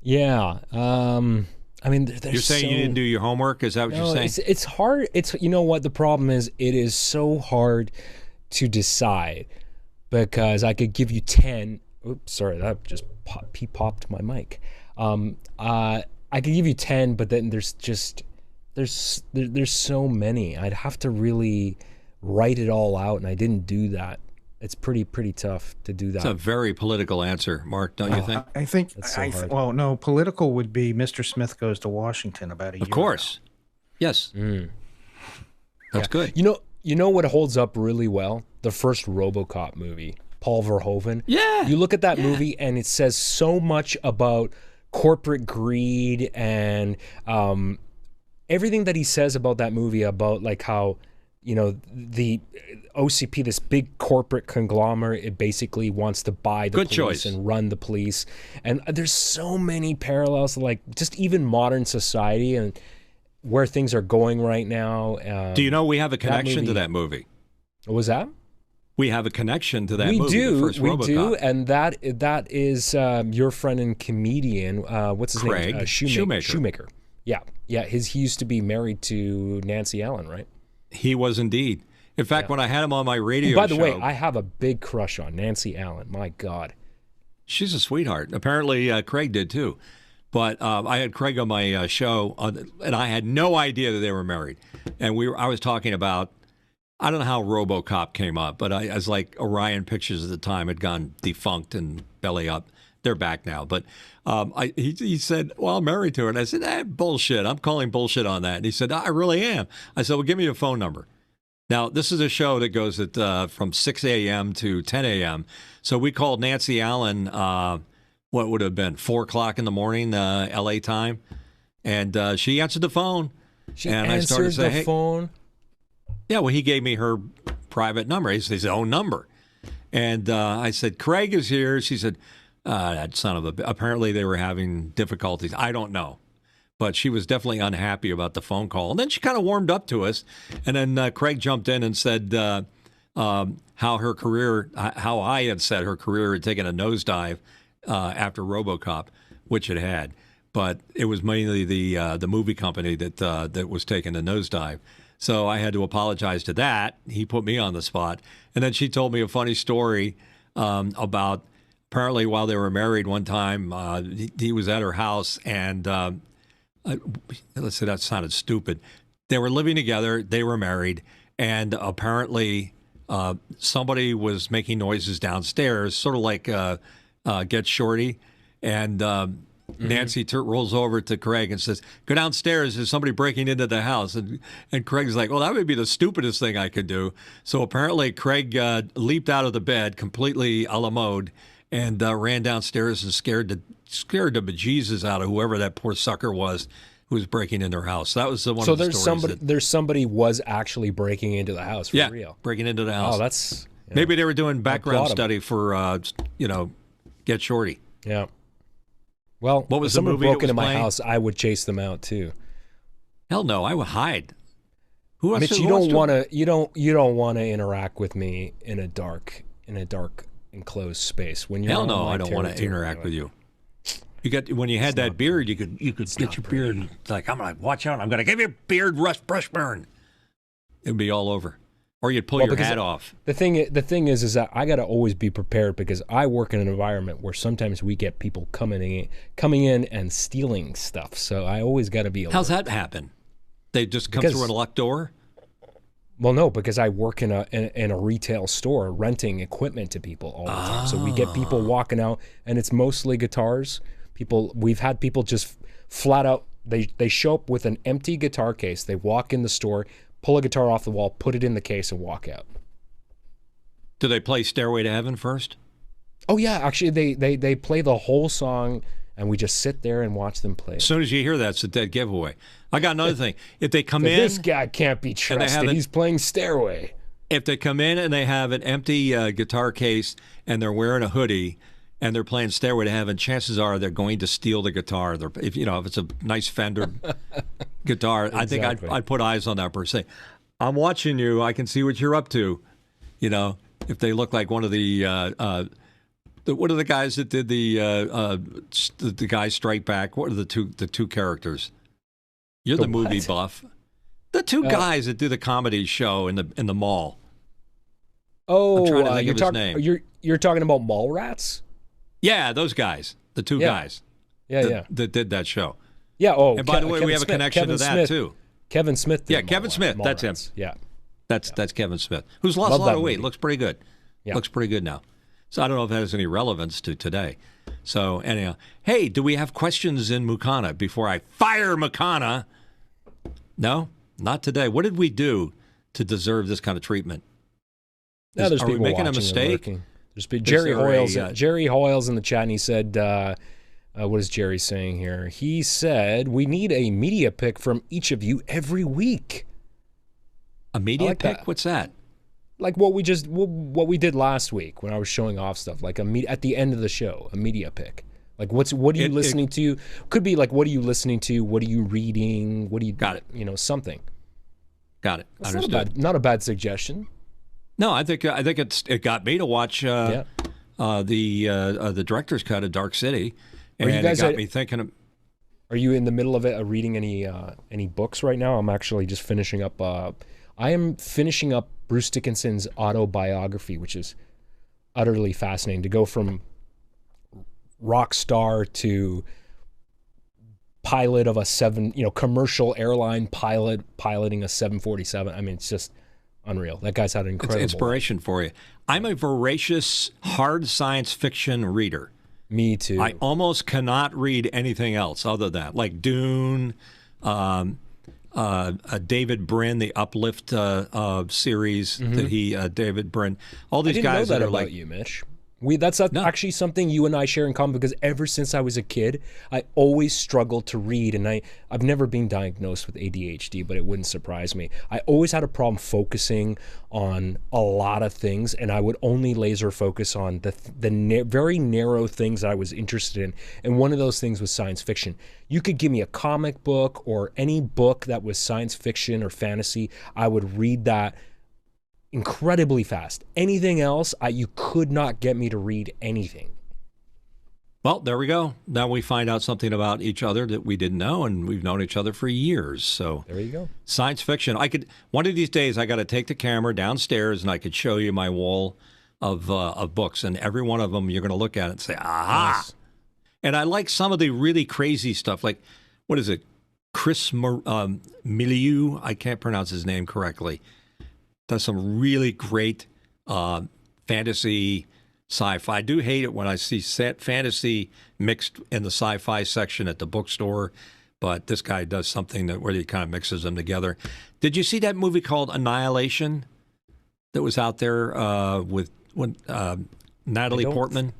Yeah. I mean, you're saying you didn't do your homework? Is that what you're saying? It's hard. You know what the problem is? It is so hard to decide. Because I could give you 10. Oops, sorry, that just popped my mic. I could give you 10, but then there's so many. I'd have to really write it all out, and I didn't do that. It's pretty tough to do that. It's a very political answer, Mark, don't you think? I think. So no, political would be Mr. Smith Goes to Washington about a year. Of course, ago. Yes. That's good. You know what holds up really well? The first RoboCop movie, Paul Verhoeven. Yeah. You look at that movie and it says so much about corporate greed and everything that he says about that movie, about like how, the OCP, this big corporate conglomerate, it basically wants to buy the police and run the police. And there's so many parallels, like just even modern society and where things are going right now. Do you know we have a connection to that movie? What was that? We have a connection to that movie. We do, and that is your friend and comedian. What's his name? Shoemaker. Shoemaker. Yeah. Yeah, he used to be married to Nancy Allen, right? He was indeed. In fact, when I had him on my radio By the show, way, I have a big crush on Nancy Allen. My God. she's a sweetheart. Apparently, Craig did too. But I had Craig on my show, and I had no idea that they were married. And I was talking about, I don't know how RoboCop came up, but I was like, Orion Pictures at the time had gone defunct and belly up. They're back now. But he said, well, I'm married to her. And I said, bullshit. I'm calling bullshit on that. And he said, I really am. I said, well, give me your phone number. Now, this is a show that goes at from 6 a.m. to 10 a.m. So we called Nancy Allen, what would have been 4 o'clock in the morning, L.A. time. And she answered the phone. She and answered I started to say, the phone? Yeah, well, he gave me her private number, his own number. And I said, Craig is here. She said, that son of a... Apparently they were having difficulties. I don't know. But she was definitely unhappy about the phone call. And then she kind of warmed up to us. And then Craig jumped in and said how her career, how I had said her career had taken a nosedive after RoboCop, which it had. But it was mainly the movie company that was taking a nosedive. So I had to apologize to that. He put me on the spot. And then she told me a funny story about apparently while they were married one time, he was at her house and let's say that sounded stupid. They were living together. They were married. And apparently somebody was making noises downstairs, sort of like Get Shorty. And Nancy rolls over to Craig and says, go downstairs. There's somebody breaking into the house. And Craig's like, well, that would be the stupidest thing I could do. So apparently Craig leaped out of the bed completely a la mode and ran downstairs and scared the bejesus out of whoever that poor sucker was who was breaking in their house. That was one of the stories. There's somebody was actually breaking into the house for real. Breaking into the house. Oh, that's... Yeah. Maybe they were doing background study for, Get Shorty. Yeah. Well, what was if someone the movie broke into my playing? house, I would chase them out too. Hell no, I would hide. Who else? Mitch, you don't want to interact with me in a dark enclosed space. When you're hell no, I don't want to interact with you. When you had that beard, you could get your beard and I'm like, watch out, I'm gonna give you a beard brush burn. It'd be all over. Or you'd pull your hat off. The thing is that I got to always be prepared because I work in an environment where sometimes we get people coming in and stealing stuff. So I always got to be alert. How's that happen? They just come through a locked door? Well, no, because I work in a retail store renting equipment to people all the time. So we get people walking out, and it's mostly guitars. We've had people just flat out. They show up with an empty guitar case. They walk in the store, pull a guitar off the wall, put it in the case, and walk out. Do they play Stairway to Heaven first? Oh yeah, actually they play the whole song, and we just sit there and watch them play. As soon as you hear that, it's a dead giveaway. I got another thing. If they come in, this guy can't be trusted. He's playing Stairway. If they come in and they have an empty guitar case and they're wearing a hoodie and they're playing Stairway to Heaven, chances are they're going to steal the guitar. If it's a nice Fender guitar, exactly. I think I'd put eyes on that person. I'm watching you. I can see what you're up to. If they look like one of the what are the guys that did the guy Strike Back? What are the two characters? You're the movie buff. The two guys that do the comedy show in the mall. Oh, I'm trying to think of his name. You're talking about Mallrats? Yeah, those guys. The two guys. Yeah, that did that show. Yeah. Oh, and by the way, we have a connection to that too. Kevin Smith. Yeah, Kevin Smith. That's him. Yeah. That's Kevin Smith, who's lost a lot of weight. Looks pretty good. Yeah. Looks pretty good now. So I don't know if that has any relevance to today. So anyhow, hey, do we have questions in Mukana before I fire Mukana? No, not today. What did we do to deserve this kind of treatment? No, there's are people we making a mistake? There's Jerry Hoyles in the chat, and he said, what is Jerry saying here? He said, we need a media pick from each of you every week. A media pick? That. What's that? Like what we did last week when I was showing off stuff, like at the end of the show, a media pick. Like what are you listening to? Could be like, what are you listening to? What are you reading? What do you got it? Something. Got it. That's understood. Not a bad suggestion. No, I think it got me to watch the director's cut of Dark City, and it got me thinking. Are you in the middle of it, reading any books right now? I'm actually just finishing up. I am finishing up Bruce Dickinson's autobiography, which is utterly fascinating. To go from rock star to pilot of a commercial airline pilot piloting a 747. I mean, it's just unreal. That guy's had an incredible It's inspiration for you. I'm a voracious, hard science fiction reader. Me too. I almost cannot read anything else other than that, like Dune, David Brin, the Uplift series that David Brin, all these guys that are about like you, Mitch. That's actually something you and I share in common, because ever since I was a kid, I always struggled to read, and I've never been diagnosed with ADHD, but it wouldn't surprise me. I always had a problem focusing on a lot of things, and I would only laser focus on the very narrow things that I was interested in, and one of those things was science fiction. You could give me a comic book or any book that was science fiction or fantasy, I would read that incredibly fast. Anything else, you could not get me to read anything. Well, there we go. Now we find out something about each other that we didn't know, and we've known each other for years. So there you go. Science fiction. One of these days I got to take the camera downstairs and I could show you my wall of books, and every one of them you're going to look at it and say, aha. Nice. And I like some of the really crazy stuff, like, what is it? Chris Milieu, I can't pronounce his name correctly. Does some really great fantasy sci-fi. I do hate it when I see fantasy mixed in the sci-fi section at the bookstore, but this guy does something where he kind of mixes them together. Did you see that movie called Annihilation that was out there with Natalie Portman?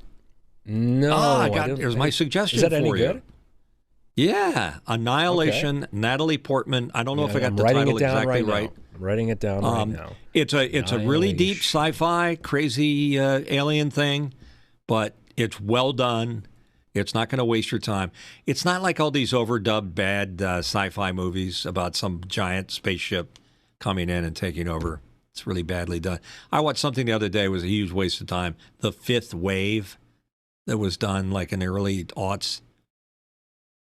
No. Here's my suggestion for you. Is that any good? Yeah, Annihilation, okay. Natalie Portman. I don't know if I got the title exactly right. I'm writing it down right now. It's a really deep sci-fi, crazy alien thing, but it's well done. It's not going to waste your time. It's not like all these overdubbed bad sci-fi movies about some giant spaceship coming in and taking over. It's really badly done. I watched something the other day. It was a huge waste of time. The Fifth Wave that was done like in the early aughts.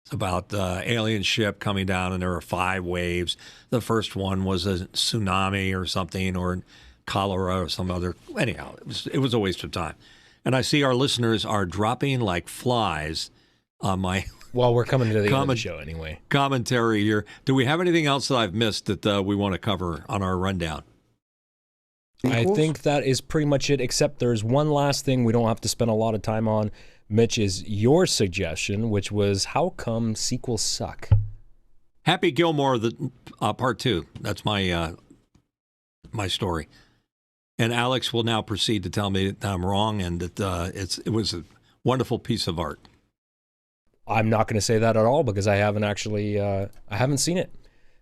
It's about the alien ship coming down, and there are 5 waves. The first one was a tsunami or something, or cholera or some other. Anyhow, it was a waste of time. And I see our listeners are dropping like flies on my. Well, we're coming to the end of the show anyway. Commentary here. Do we have anything else that I've missed that we want to cover on our rundown? I think that is pretty much it, except there's one last thing we don't have to spend a lot of time on. Mitch, is your suggestion, which was how come sequels suck? Happy Gilmore, part 2. That's my my story. And Alex will now proceed to tell me that I'm wrong and that it was a wonderful piece of art. I'm not going to say that at all because I haven't actually I haven't seen it.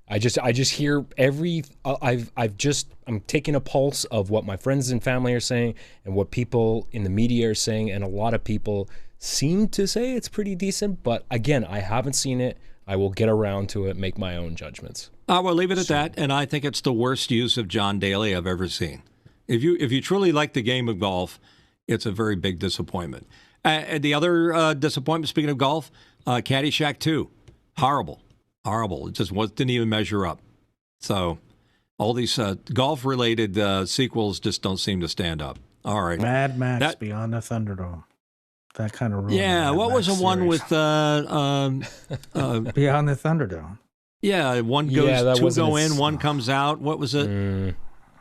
I just hear I'm taking a pulse of what my friends and family are saying and what people in the media are saying, and a lot of people seem to say it's pretty decent, but again, I haven't seen it. I will get around to it, make my own judgments. I will leave it at that, and I think it's the worst use of John Daly I've ever seen. If you truly like the game of golf, it's a very big disappointment. And the other disappointment, speaking of golf, Caddyshack 2, horrible. It just didn't even measure up. So all these golf-related sequels just don't seem to stand up. All right. Mad Max Beyond the Thunderdome. That kind of ruined. Yeah, what was the one with Beyond the Thunderdome? Yeah, one goes, 2 go in, 1 comes out. What was it?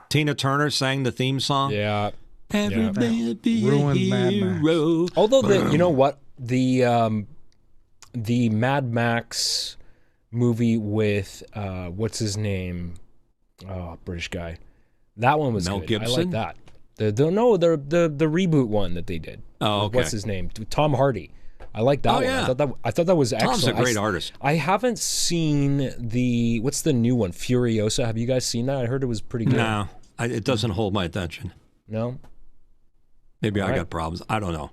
Tina Turner sang the theme song. Yeah. Everybody be a hero. Although you know what, the Mad Max movie with what's his name? Oh, British guy. That one was Mel good. Gibson? I like that. The reboot one that they did. Oh, okay. What's his name? Tom Hardy. I like that one. Yeah. I thought that was excellent. Tom's a great artist. I haven't seen what's the new one? Furiosa. Have you guys seen that? I heard it was pretty good. No, it doesn't hold my attention. No? Maybe I got problems. I don't know.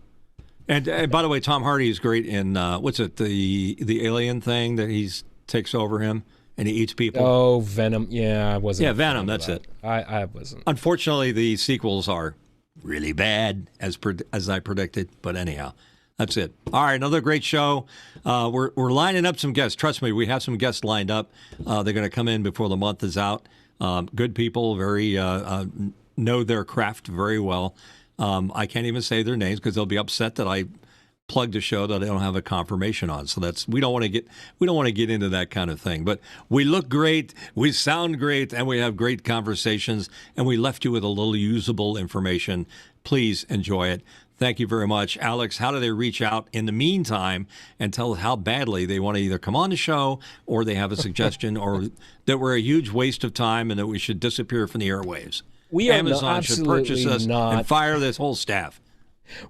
And by the way, Tom Hardy is great in what's it? The alien thing that he takes over him and he eats people. Oh, Venom. Yeah, I wasn't. Yeah, Venom. That's it. I wasn't. Unfortunately, the sequels are really bad, as I predicted. But anyhow, That's it. All right, another great show. We're lining up some guests. Trust me, we have some guests lined up. They're going to come in before the month is out. Good people, very know their craft very well. I can't even say their names because they'll be upset that I plugged a show that I don't have a confirmation on. So we don't want to get into that kind of thing. But we look great, we sound great, and we have great conversations. And we left you with a little usable information. Please enjoy it. Thank you very much. Alex, how do they reach out in the meantime and tell how badly they want to either come on the show or they have a suggestion or that we're a huge waste of time and that we should disappear from the airwaves? Amazon should purchase us and fire this whole staff.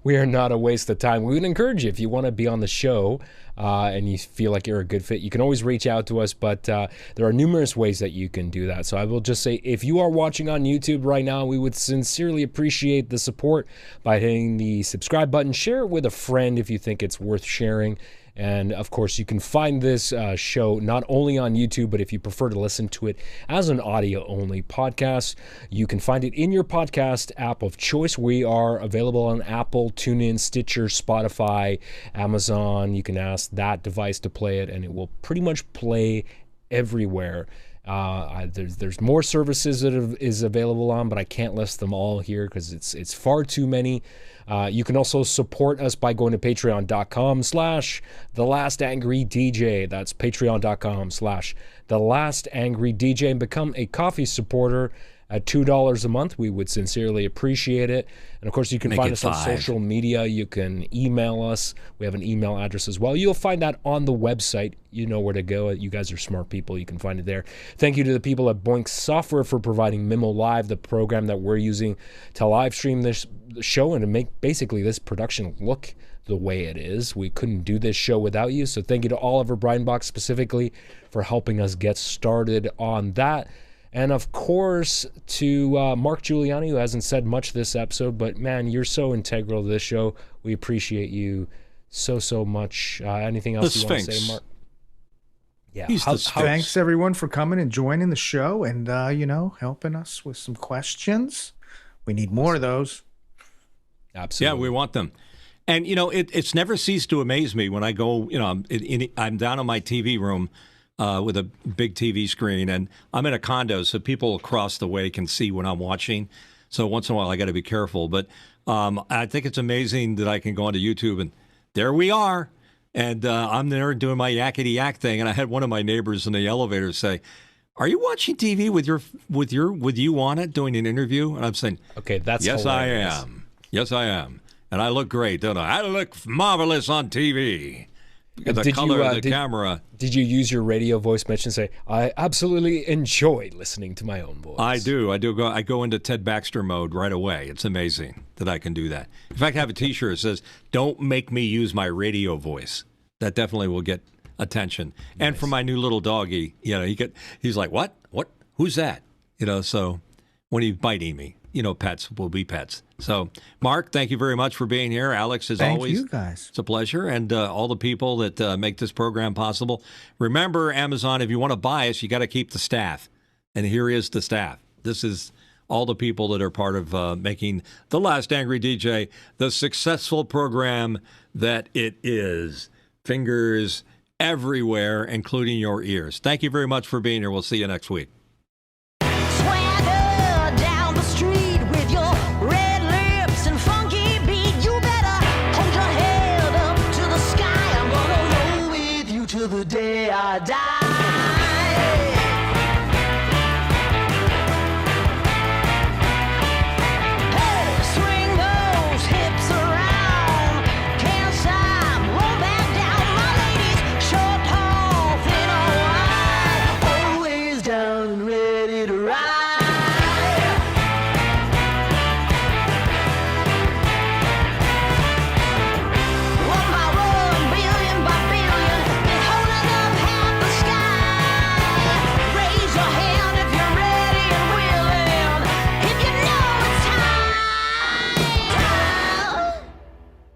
We are not a waste of time. We would encourage you, if you want to be on the show and you feel like you're a good fit, you can always reach out to us, but there are numerous ways that you can do that. So I will just say, if you are watching on YouTube right now, we would sincerely appreciate the support by hitting the subscribe button. Share it with a friend if you think it's worth sharing. And, of course, you can find this show not only on YouTube, but if you prefer to listen to it as an audio-only podcast, you can find it in your podcast app of choice. We are available on Apple, TuneIn, Stitcher, Spotify, Amazon. You can ask that device to play it, and it will pretty much play everywhere. There's more services that is available on, but I can't list them all here because it's far too many. You can also support us by going to patreon.com/TheLastAngryDJ. That's patreon.com/TheLastAngryDJ and become a coffee supporter at $2 a month. We would sincerely appreciate it. And of course, you can find us on social media. You can email us. We have an email address as well. You'll find that on the website. You know where to go. You guys are smart people. You can find it there. Thank you to the people at Boink Software for providing Mimo Live, the program that we're using to live stream this show and to make basically this production look the way it is. We couldn't do this show without you. So thank you to Oliver Breinbach specifically for helping us get started on that. And, of course, to Mark Giuliani, who hasn't said much this episode, but, man, you're so integral to this show. We appreciate you so much. Anything else you want to say, Mark? Yeah. Thanks, everyone, for coming and joining the show and, helping us with some questions. We need more of those. Absolutely. Yeah, we want them. And, it's never ceased to amaze me when I go, I'm down in my TV room with a big TV screen, and I'm in a condo, so people across the way can see what I'm watching. So once in a while, I got to be careful. But I think it's amazing that I can go onto YouTube, and there we are. And I'm there doing my yakety yak thing, and I had one of my neighbors in the elevator say, "Are you watching TV with you on it, doing an interview?" And I'm saying, "Okay, that's yes, hilarious. I am. Yes, I am, and I look great, don't I? I look marvelous on TV." The color of the camera. Did you use your radio voice, Mitch, and say, "I absolutely enjoy listening to my own voice"? I do. I go into Ted Baxter mode right away. It's amazing that I can do that. In fact, I have a T-shirt that says, "Don't make me use my radio voice." That definitely will get attention. Nice. And for my new little doggy, he's like, "What? What? Who's that?" So when he's biting me, pets will be pets. So, Mark, thank you very much for being here. Alex, as always. Thank you, guys. It's a pleasure. And all the people that make this program possible. Remember, Amazon, if you want to buy us, you got to keep the staff. And here is the staff. This is all the people that are part of making The Last Angry DJ the successful program that it is. Fingers everywhere, including your ears. Thank you very much for being here. We'll see you next week.